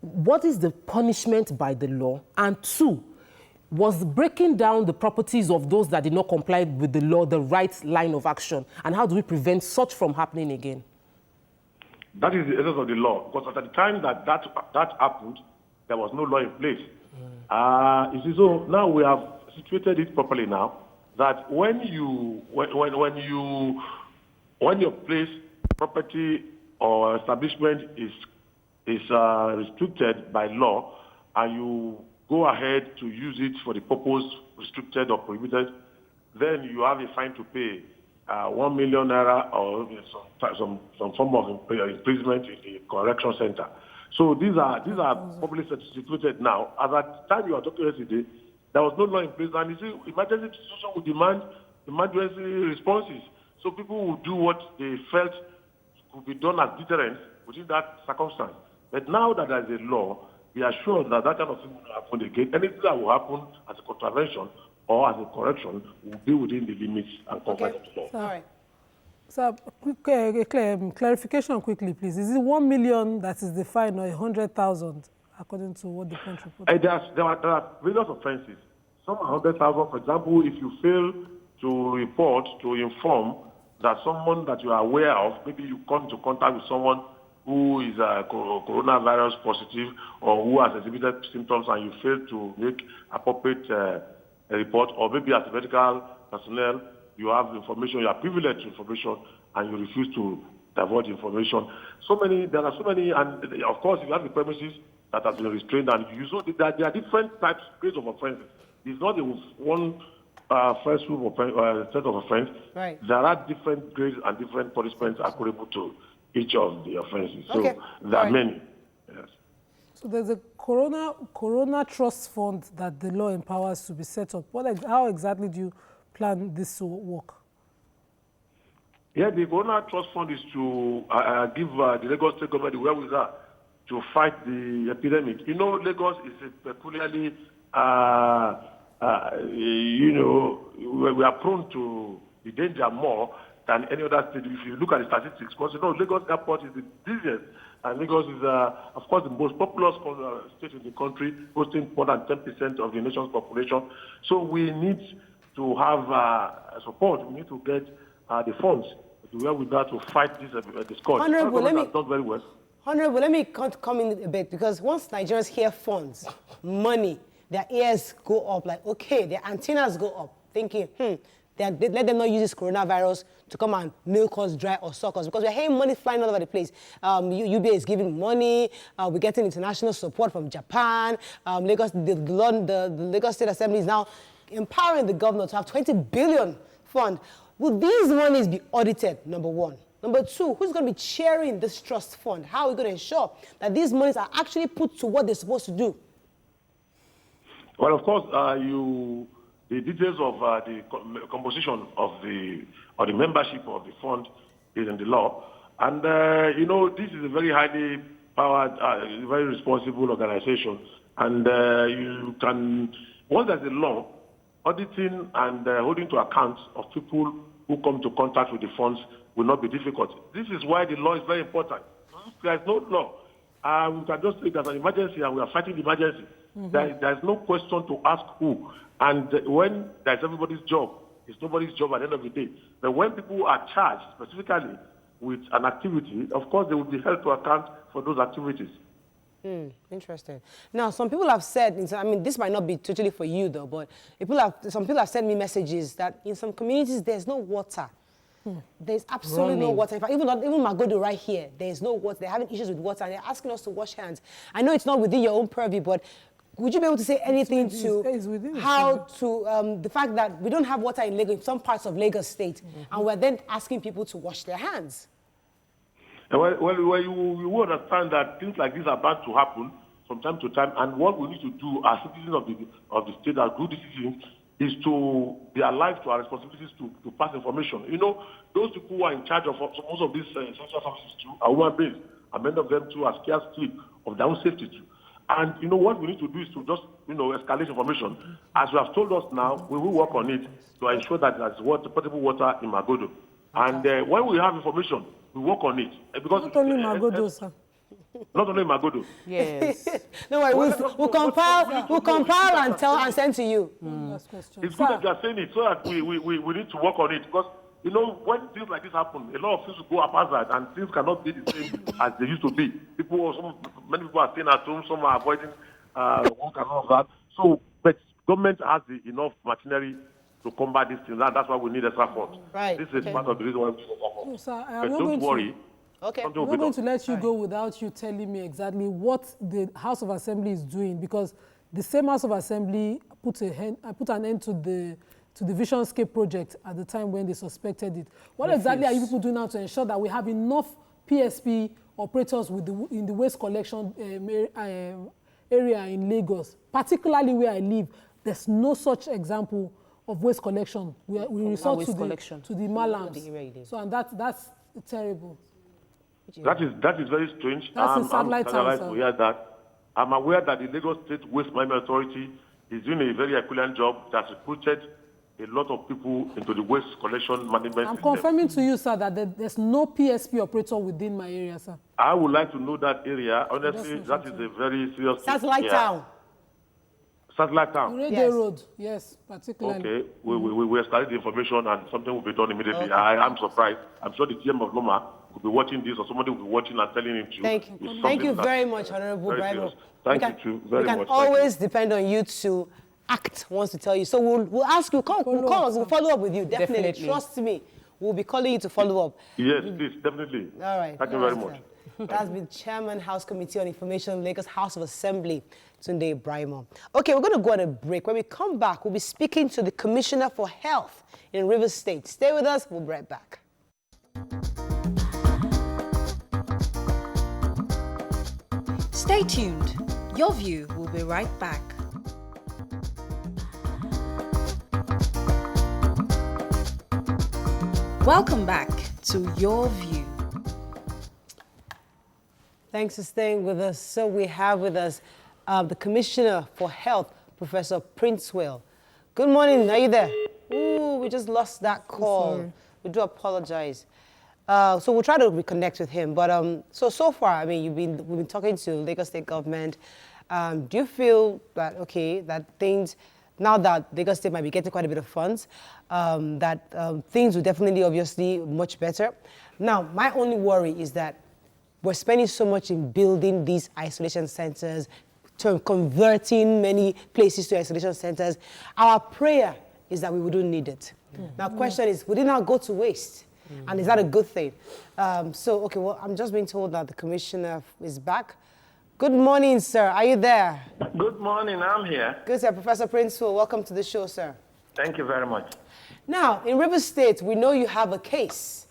B: What is the punishment by the law? And two, was breaking down the properties of those that did not comply with the law the right line of action? And how do we prevent such from happening again?
G: That is the essence of the law, because at the time that happened, there was no law in place. You see, so now we have situated it properly now, that when your place, property or establishment is restricted by law, and you go ahead to use it for the purpose restricted or prohibited, then you have a fine to pay, 1 million naira or some form of imprisonment in the correction center. So these are publicly situated now. At that time you are talking yesterday, there was no law in place, and you see, emergency situation would demand emergency responses. So people would do what they felt could be done as deterrence within that circumstance. But now that there is a law, we are sure that that kind of thing will not happen again. Anything that will happen as a contravention or as a correction will be within the limits and confines of the law.
A: All right.
C: So, clarification quickly, please. Is it 1 million that is the fine or 100,000, according to what the country put?
G: There are various offenses. Some are 100,000. For example, if you fail to report, to inform that someone that you are aware of, maybe you come into contact with someone who is coronavirus positive or who has exhibited symptoms, and you fail to make appropriate report, or maybe as a medical personnel, you have information, you are privileged to information, and you refuse to divulge information. There are so many, and of course, you have the premises that has been restrained, and there are different grades of offenses. It's not one first group of set of offense,
A: right,
G: there are different grades and different punishments accordable to each of the offenses. So
A: okay.
G: there are many. Yes.
C: So there's a Corona Trust Fund that the law empowers to be set up. How exactly do you plan this to work?
G: Yeah, the Corona Trust Fund is to give the Lagos State government the wherewithal to fight the epidemic. You know, Lagos is a peculiarly, we are prone to the danger more than any other state. If you look at the statistics, because you know, Lagos Airport is the busiest, and Lagos is, of course, the most populous state in the country, hosting more than 10% of the nation's population. So we need to have support. We need to get the funds where we got to fight this scourge.
A: Honorable,
G: done very well.
A: Honorable, let me come in a bit, because once Nigerians hear funds, money, their ears go up, like, okay, their antennas go up, thinking, let them not use this coronavirus to come and milk us dry or suck us, because we're hearing money flying all over the place. UBA is giving money, we're getting international support from Japan, the Lagos State Assembly is now empowering the governor to have 20 billion fund. Will these monies be audited, number one? Number two, who's going to be chairing this trust fund? How are we going to ensure that these monies are actually put to what they're supposed to do?
G: Well, of course, the details of the composition of the membership of the fund is in the law. And, this is a very highly powered, very responsible organization. And you can, once there's a law, auditing and holding to account of people who come to contact with the funds will not be difficult. This is why the law is very important. If there is no law, we can just say there's an emergency and we are fighting the emergency. There is no question to ask who. And when there's everybody's job, it's nobody's job at the end of the day. But when people are charged specifically with an activity, of course they will be held to account for those activities.
A: Interesting. Now, some people have said, I mean, this might not be totally for you though, but some people have sent me messages that in some communities there's no water. There's absolutely no water. In fact, even Magodo right here, there's no water. They're having issues with water and they're asking us to wash hands. I know it's not within your own purview, but would you be able to say anything to how to the fact that we don't have water in Lagos, in some parts of Lagos State, and we're then asking people to wash their hands?
G: Well, you will understand that things like this are bound to happen from time to time, and what we need to do as citizens of the state that do these things is to be alive to our responsibilities to pass information. You know, those people who are in charge of most of these social services too are human beings, and many of them too are scared still of their own safety too. And you know what we need to do is to just escalate information. As you have told us now, we will work on it to ensure that there's potable water in Magodo. And when we have information, we work on it. Because
C: not only Magodo, sir.
G: Not only Magodo.
B: Yes.
A: No worry, we'll compile and send to you.
G: It's good that you are saying it so that we need to work on it. Because, you know, when things like this happen, a lot of things will go haphazard and things cannot be the same as they used to be. Many people are staying at home, some are avoiding work and all of that. So, but government has enough machinery to combat these things. That's why we need extra funds.
A: Right.
G: This is part of the reason why we need extra funds.
C: Sir,
G: but don't worry.
A: Okay.
C: I'm not going to let you go without you telling me exactly what the House of Assembly is doing, because the same House of Assembly put an end to the Visionscape project at the time when they suspected it. What exactly are you people doing now to ensure that we have enough PSP operators in the waste collection area in Lagos, particularly where I live? There's no such example of waste collection. We resort to the malams. So, and that's terrible.
G: That is very strange.
C: That's satellite town,
G: to hear that. I'm aware that the Lagos State Waste Management Authority is doing a very excellent job. That's recruited a lot of people into the waste collection management.
C: I'm confirming to you, sir, that there's no PSP operator within my area, sir.
G: I would like to know that area. Honestly, that is a very serious
A: satellite town.
G: Satellite town.
C: Radio Road, yes, particularly.
G: Okay, we escalate the information and something will be done immediately. Okay. I'm surprised. I'm sure the GM of Loma will be watching this, or somebody will be watching and telling him to.
A: Thank you very much, Honorable Braimoh.
G: Thank you too very much.
A: We can always depend on you to act once to tell you. So we'll ask you, we'll call us, we'll follow up with you. Definitely. Trust me. We'll be calling you to follow up.
G: Yes, please, definitely.
A: All right.
G: Thank you very much.
A: That's been Chairman House Committee on Information, Lagos House of Assembly, Tunde Braimoh. Okay, we're going to go on a break. When we come back, we'll be speaking to the Commissioner for Health in Rivers State. Stay with us. We'll be right back.
D: Stay tuned. Your View will be right back. Welcome back to Your View.
A: Thanks for staying with us. So we have with us the Commissioner for Health, Professor Princewill. Good morning. Are you there? Ooh, we just lost that call. We do apologize. So we'll try to reconnect with him. But so far, I mean, we've been talking to Lagos State government. Do you feel that that things, now that Lagos State might be getting quite a bit of funds, that things will definitely, obviously, much better? Now, my only worry is that we're spending so much in building these isolation centers, converting many places to isolation centers. Our prayer is that we wouldn't need it. Now, the question is, would it not go to waste? And is that a good thing? Well, I'm just being told that the Commissioner is back. Good morning, sir. Are you there?
H: Good morning. I'm here.
A: Good, sir. Professor Princewill, welcome to the show, sir.
H: Thank you very much.
A: Now, in Rivers State, we know you have a case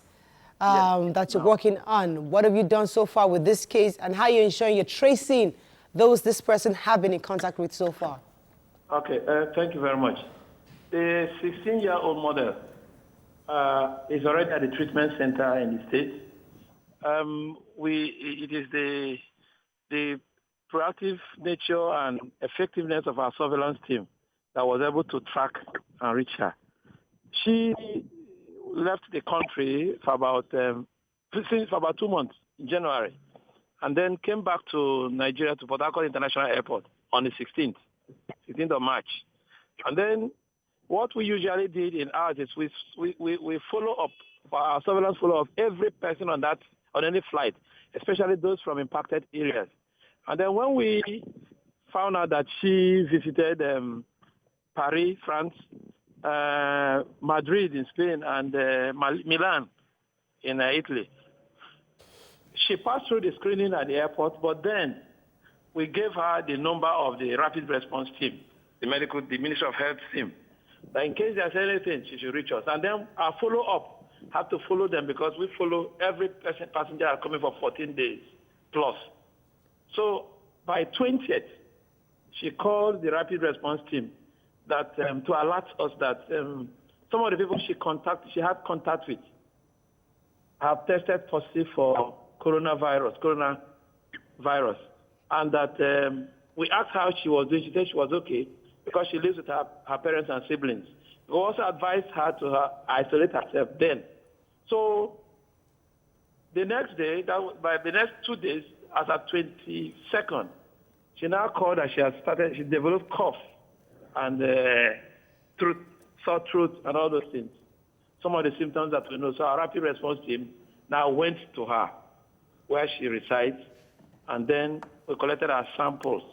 A: that you're working on. What have you done so far with this case, and how are you ensuring you're tracing those this person have been in contact with so far?
H: Okay, thank you very much. The 16-year-old mother is already at the treatment center in the state. It is the proactive nature and effectiveness of our surveillance team that was able to track and reach her. She left the country for about 2 months in January, and then came back to Nigeria, to Port Harcourt International Airport on the 16th of March. And then what we usually did in ours is we follow up, our surveillance follow up every person on any flight, especially those from impacted areas. And then when we found out that she visited Paris, France, Madrid in Spain, and Milan in Italy, she passed through the screening at the airport, but then we gave her the number of the rapid response team, the Ministry of Health team, that in case there's anything, she should reach us. And then our follow-up have to follow them, because we follow every passenger coming for 14 days plus. So by 20th, she called the rapid response team that to alert us that some of the people she had contact with have tested positive for coronavirus, and that we asked how she was doing. She said she was okay because she lives with her parents and siblings. We also advised her to isolate herself then. So the next day, by the next 2 days, as at 22nd, she now called that she developed cough and sore throat and all those things. Some of the symptoms that we know. So our rapid response team now went to her where she resides, and then we collected her samples.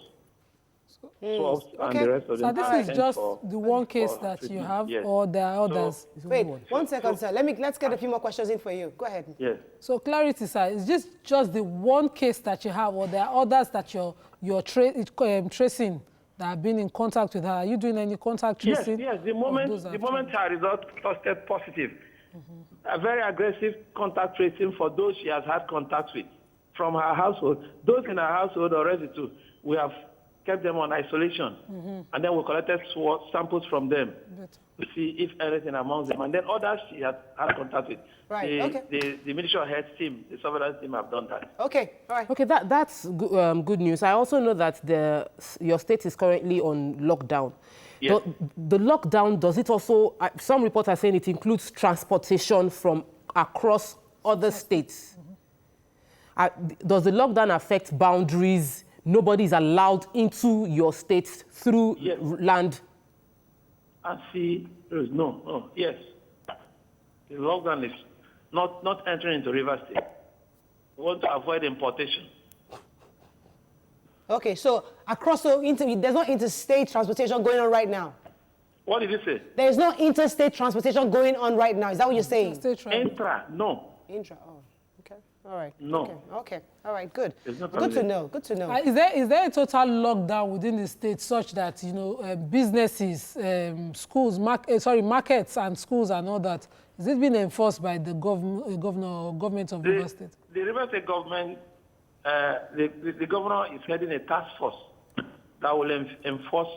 H: And the rest of them.
C: So this is just the one case that you have, or there are others?
A: Wait, 1 second, sir. Let's get a few more questions in for you. Go ahead.
H: Yes.
C: So clarity, sir, is this just the one case that you have, or there are others that you're tracing that have been in contact with her? Are you doing any contact tracing?
H: Yes. The moment her result tested positive, a very aggressive contact tracing for those she has had contact with from her household. Those in her household already too, we have kept them on isolation, and then we collected samples from them to see if anything among them, and then others she had contact with.
A: Right.
H: The Ministry of Health team, the surveillance team, have done that.
A: Okay. All right.
B: Okay, that's good news. I also know that your state is currently on lockdown.
H: Yes.
B: The lockdown, does it also? Some reports are saying it includes transportation from across other states. Does the lockdown affect boundaries? Nobody is allowed into your state through land?
H: And see, yes. The lockdown is not entering into Rivers State. We want to avoid importation.
A: Okay, so across there's no interstate transportation going on right now.
H: What did you say?
A: There is no interstate transportation going on right now. Is that what you're saying?
H: Intra, no.
A: Intra, oh, okay. All right.
F: No.
A: Okay. All right. Good.
F: It's not
A: Good to know. Good to know.
C: Is there a total lockdown within the state such that businesses, schools, markets and schools and all that? Is it being enforced by the government of River State?
H: The River State government, the governor is heading a task force that will enforce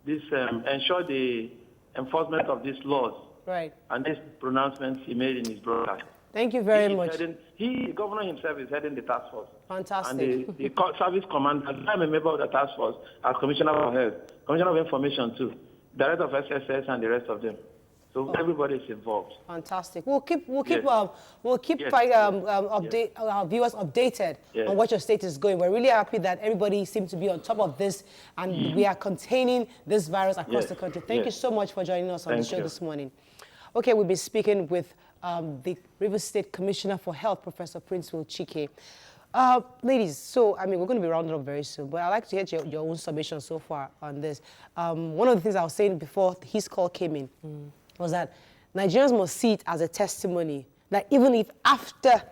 H: this, ensure the enforcement of these laws.
A: Right.
H: And these pronouncements he made in his broadcast.
A: Thank you very much.
H: The governor himself is heading the task force.
A: Fantastic.
H: And the service commander, I'm a member of the task force as Commissioner of Health, Commissioner of Information too, Director of SSS and the rest of them. So everybody is involved.
A: Fantastic. We'll keep
H: Yes.
A: update our viewers updated on what your state is going. We're really happy that everybody seems to be on top of this, and we are containing this virus across the country. Thank you so much for joining us on the show this morning. Okay, we'll be speaking with the River State Commissioner for Health, Professor Princewill Chike. Ladies, so, we're going to be rounding up very soon, but I'd like to get your own submission so far on this. One of the things I was saying before his call came in was that Nigerians must see it as a testimony that even if after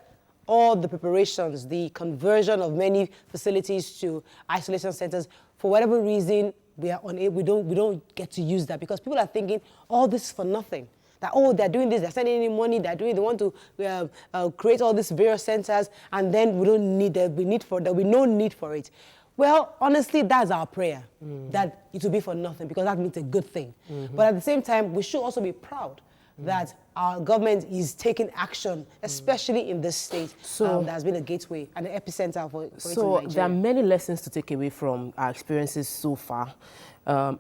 A: all the preparations, the conversion of many facilities to isolation centers, for whatever reason, we are unable, we don't get to use that because people are thinking, all this is for nothing. That, they're doing this, they're sending any money, they want to create all these various centers, and then we don't need, there'll be no need for it. Well, honestly, that's our prayer, that it will be for nothing, because that means a good thing. But at the same time, we should also be proud that our government is taking action, especially in this state. So that has been a gateway and an epicenter for it in Nigeria.
B: There are many lessons to take away from our experiences so far.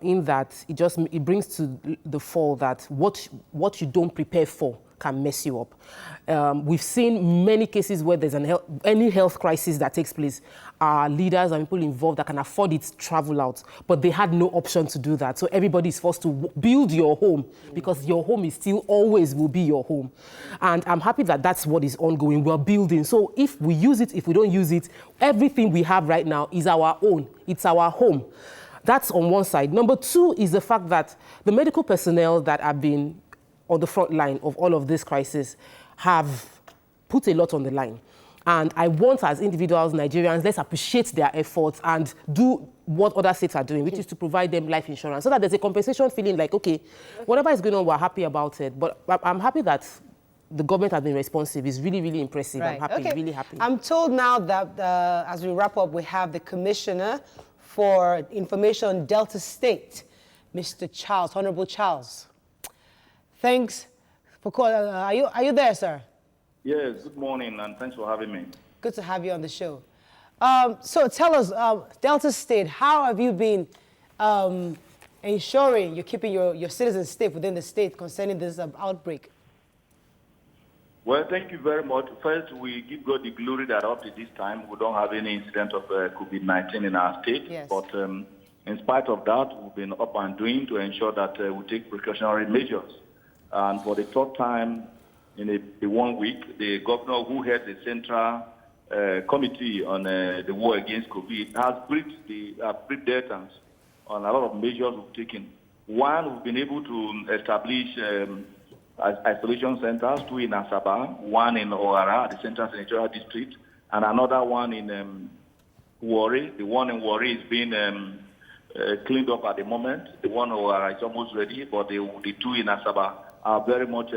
B: In that it brings to the fore that what you don't prepare for can mess you up. We've seen many cases where there's any health crisis that takes place. Our leaders and people involved that can afford it travel out, but they had no option to do that. So everybody is forced to build your home because your home is still always will be your home. And I'm happy that that's what is ongoing. We're building. So if we use it, if we don't use it, everything we have right now is our own. It's our home. That's on one side. Number two is the fact that the medical personnel that have been on the front line of all of this crisis have put a lot on the line. And I want, as individuals, Nigerians, let's appreciate their efforts and do what other states are doing, which is to provide them life insurance, so that there's a compensation feeling like, okay, whatever is going on, we're happy about it. But I'm happy that the government has been responsive. It's really, really impressive.
A: Right.
B: I'm happy, really happy.
A: I'm told now that as we wrap up, we have the Commissioner for Information Delta State, Mr. Charles, Honorable Charles. Thanks for calling. Are you there, sir?
I: Yes, good morning, and thanks for having me.
A: Good to have you on the show. So tell us, Delta State, how have you been ensuring you're keeping your citizens safe within the state concerning this outbreak?
I: Well, thank you very much. First, we give God the glory that up to this time, we don't have any incident of COVID-19 in our state.
A: Yes.
I: But in spite of that, we've been up and doing to ensure that we take precautionary measures. And for the third time in a 1 week, the governor who heads the central committee on the war against COVID has briefed veterans on a lot of measures we've taken. One, we've been able to establish isolation centers, 2 in Asaba, 1 in Oara, the Central Senatorial District, and another one in Warri. The one in Warri is being cleaned up at the moment. The one in Oara is almost ready, but the 2 in Asaba are very much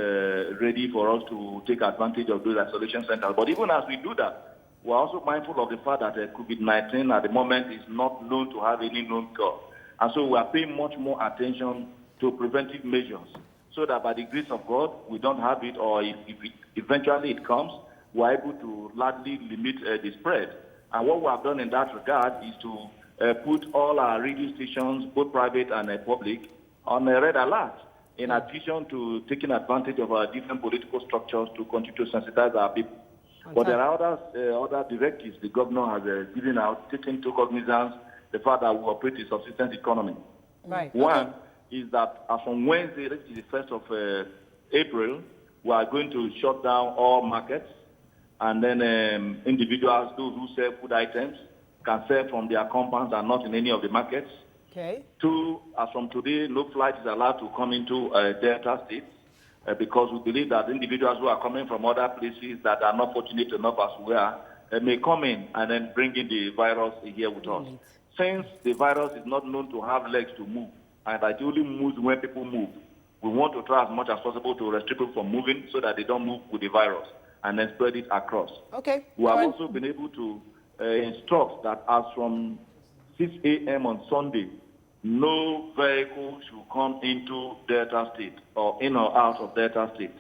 I: ready for us to take advantage of those isolation centers. But even as we do that, we're also mindful of the fact that COVID-19 at the moment is not known to have any known cure. And so we are paying much more attention to preventive measures, so that by the grace of God, we don't have it, or if eventually it comes, we're able to largely limit the spread. And what we have done in that regard is to put all our radio stations, both private and public, on a red alert, in addition to taking advantage of our different political structures to continue to sensitize our people. Okay. But there are other directives the governor has given out, taking into cognizance the fact that we operate a subsistence economy.
A: Right.
I: One is that as from Wednesday, which is the 1st of April, we are going to shut down all markets, and then individuals, those who sell food items, can sell from their compounds and not in any of the markets.
A: Okay.
I: 2, as from today, no flight is allowed to come into Delta State. because we believe that individuals who are coming from other places that are not fortunate enough as we are may come in and then bring in the virus here with us. Since the virus is not known to have legs to move, and it only moves when people move, we want to try as much as possible to restrict people from moving so that they don't move with the virus and then spread it across.
A: Okay.
I: We have also been able to instruct that as from 6 a.m. on Sunday, no vehicle should come into Delta State or in or out of Delta State.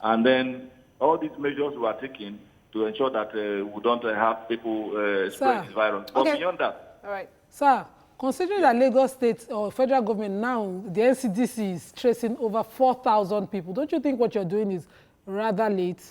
I: And then all these measures we are taking to ensure that we don't have people spread this virus. But beyond that.
A: All right.
C: Sir, considering that Lagos State or federal government now, the LCDC is tracing over 4,000 people, don't you think what you're doing is rather late?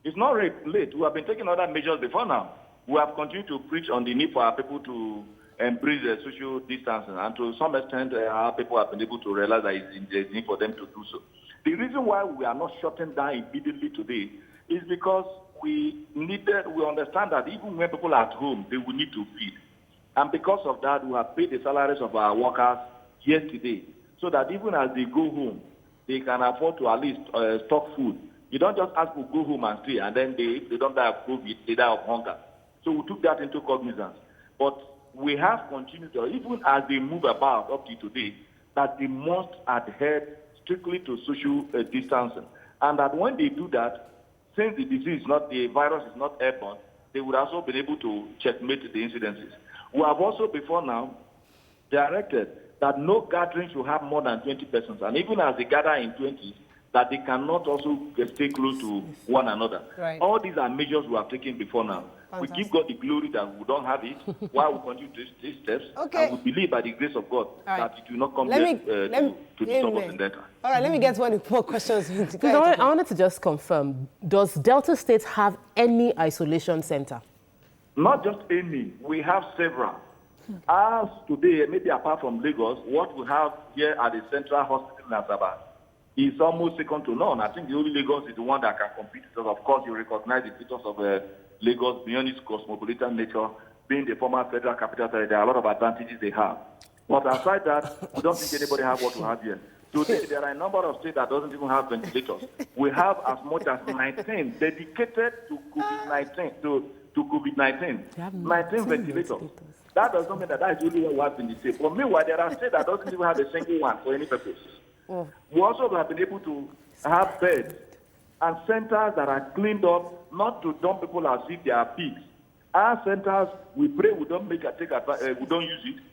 I: It's not late. We have been taking other measures before now. We have continued to preach on the need for our people to embrace the social distancing, and to some extent, our people have been able to realize that there's need for them to do so. The reason why we are not shutting down immediately today is because we understand that even when people are at home, they will need to feed. And because of that, we have paid the salaries of our workers yesterday, so that even as they go home, they can afford to at least stock food. You don't just ask to go home and stay, and then if they don't die of COVID, they die of hunger. So we took that into cognizance. But we have continued, even as they move about up to today, that they must adhere strictly to social distancing. And that when they do that, since the virus is not airborne, they would also be able to checkmate the incidences. We have also before now directed that no gathering should have more than 20 persons. And even as they gather in 20, that they cannot also stay close to one another.
A: Right.
I: All these are measures we have taken before now.
A: Fantastic.
I: We give God the glory that we don't have it while we continue to take steps.
A: Okay.
I: And we believe by the grace of God that it will not come
A: to
I: disturb us in data.
A: All right, let me get one more questions.
B: I wanted to just confirm, does Delta State have any isolation center?
I: Not just any. We have several. As today, maybe apart from Lagos, what we have here at the Central Hospital in Asaba is almost second to none. I think the only Lagos is the one that can compete, because of course you recognize the features of Lagos beyond its cosmopolitan nature, being the former federal capital. There are a lot of advantages they have. But aside that, we don't think anybody has what we have here. Today, there are a number of states that doesn't even have ventilators. We have as much as 19 dedicated to COVID-19, to COVID-19, 19 ventilators. That does not mean that is only one we have in the state. But meanwhile, there are states that doesn't even have a single one for any purpose. We also have been able to have beds and centers that are cleaned up, not to dump people as if they are pigs. Our centers, we pray we don't we don't use it.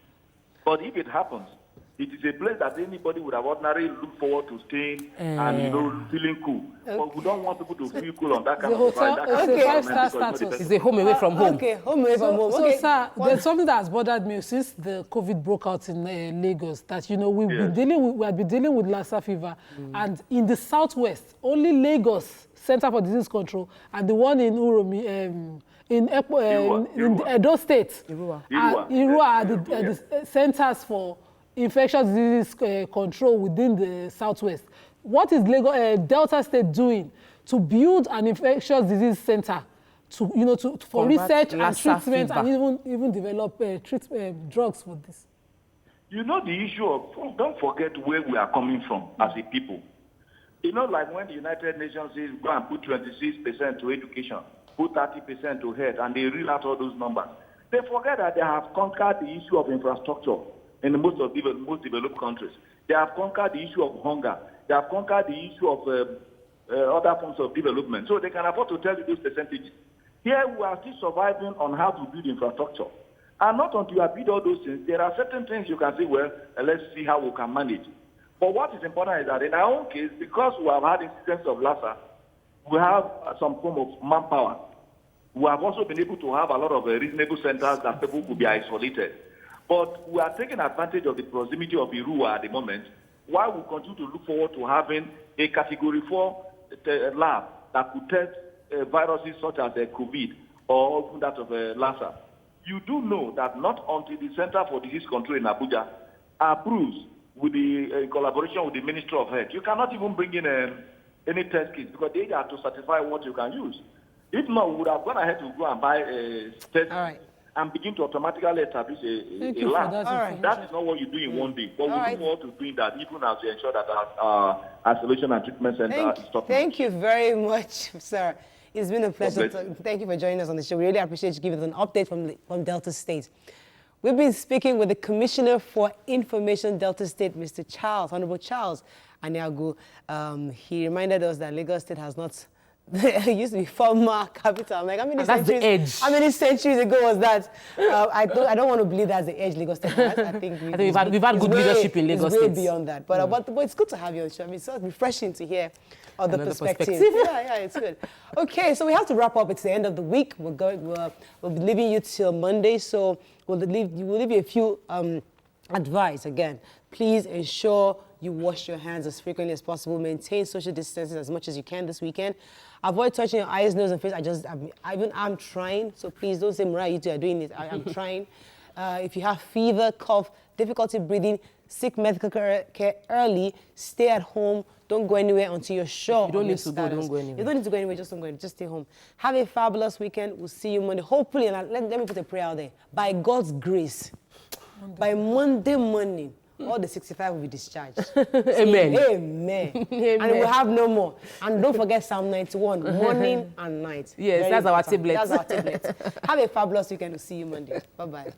I: But if it happens, it is a place that anybody would have ordinarily looked forward to staying and feeling cool. Okay. But we don't want people to feel cool on that kind of environment.
C: It's a five-star status.
B: It's a home away from home.
A: Okay, home away from home.
C: So, sir, there's something that has bothered me since the COVID broke out in Lagos. That we have been dealing with Lassa fever, and in the southwest, only Lagos Center for Disease Control and the one in Uromi. In Edo State, Irua are the centers for infectious disease control within the southwest. What is Delta State doing to build an infectious disease center for research and treatment and even develop drugs for this?
I: You know, the issue of, don't forget where we are coming from as a people. You know, like when the United Nations says go and put 26% to education, put 30% to health, and they reel out all those numbers. They forget that they have conquered the issue of infrastructure in most developed countries. They have conquered the issue of hunger. They have conquered the issue of other forms of development. So they can afford to tell you those percentages. Here we are still surviving on how to build infrastructure. And not until you have built all those things, there are certain things you can say, well, let's see how we can manage. But what is important is that in our own case, because we have had incidents of Lassa, we have some form of manpower. We have also been able to have a lot of reasonable centers that people could be isolated. But we are taking advantage of the proximity of Irua at the moment, while we continue to look forward to having a Category 4 lab that could test viruses such as COVID or even that of Lassa. You do know that not until the Center for Disease Control in Abuja approves with the collaboration with the Ministry of Health, you cannot even bring in any test kits because they have to certify what you can use. If not, we would have gone ahead to go and buy test.
A: All right.
I: and begin to automatically establish
C: Thank
I: a
C: you for
I: lab.
C: that
A: right.
I: That is not what you do in one day. But we
A: right.
I: do want to do that even as we ensure that our isolation and treatment center is top.
A: Thank you very much, sir. It's been a pleasure.
I: bless you.
A: Thank you for joining us on the show. We really appreciate you giving us an update from Delta State. We've been speaking with the Commissioner for Information Delta State, Mr. Charles, Honorable Charles Aniagwu. He reminded us that Lagos State has not. It used to be former capital. I'm like, how many centuries ago was that? I don't want to believe that's the edge Lagos State has. I think we've had good leadership in Lagos State. It's way beyond that. But it's good to have you on the show. I mean, it's so refreshing to hear other perspectives. Yeah, it's good. Okay, so we have to wrap up. It's the end of the week. We'll be leaving you till Monday. So we'll leave you a few advice again. Please ensure you wash your hands as frequently as possible. Maintain social distancing as much as you can this weekend. Avoid touching your eyes, nose, and face. I'm trying. So please don't say, Mariah, you two are doing it. I'm trying. If you have fever, cough, difficulty breathing, seek medical care early. Stay at home. Don't go anywhere until you're sure.
B: You don't need to go. Don't go anywhere.
A: You don't need to go anywhere. Just don't go anywhere. Just stay home. Have a fabulous weekend. We'll see you Monday. Hopefully, and let me put a prayer out there. By God's grace, by Monday morning, all the 65 will be discharged.
B: Amen.
A: Amen. And we'll have no more. And don't forget Psalm 91, morning and night.
B: Yes,
A: Very
B: that's
A: important.
B: our tablet.
A: That's our tablet. Have a fabulous weekend. We'll see you Monday. Bye-bye.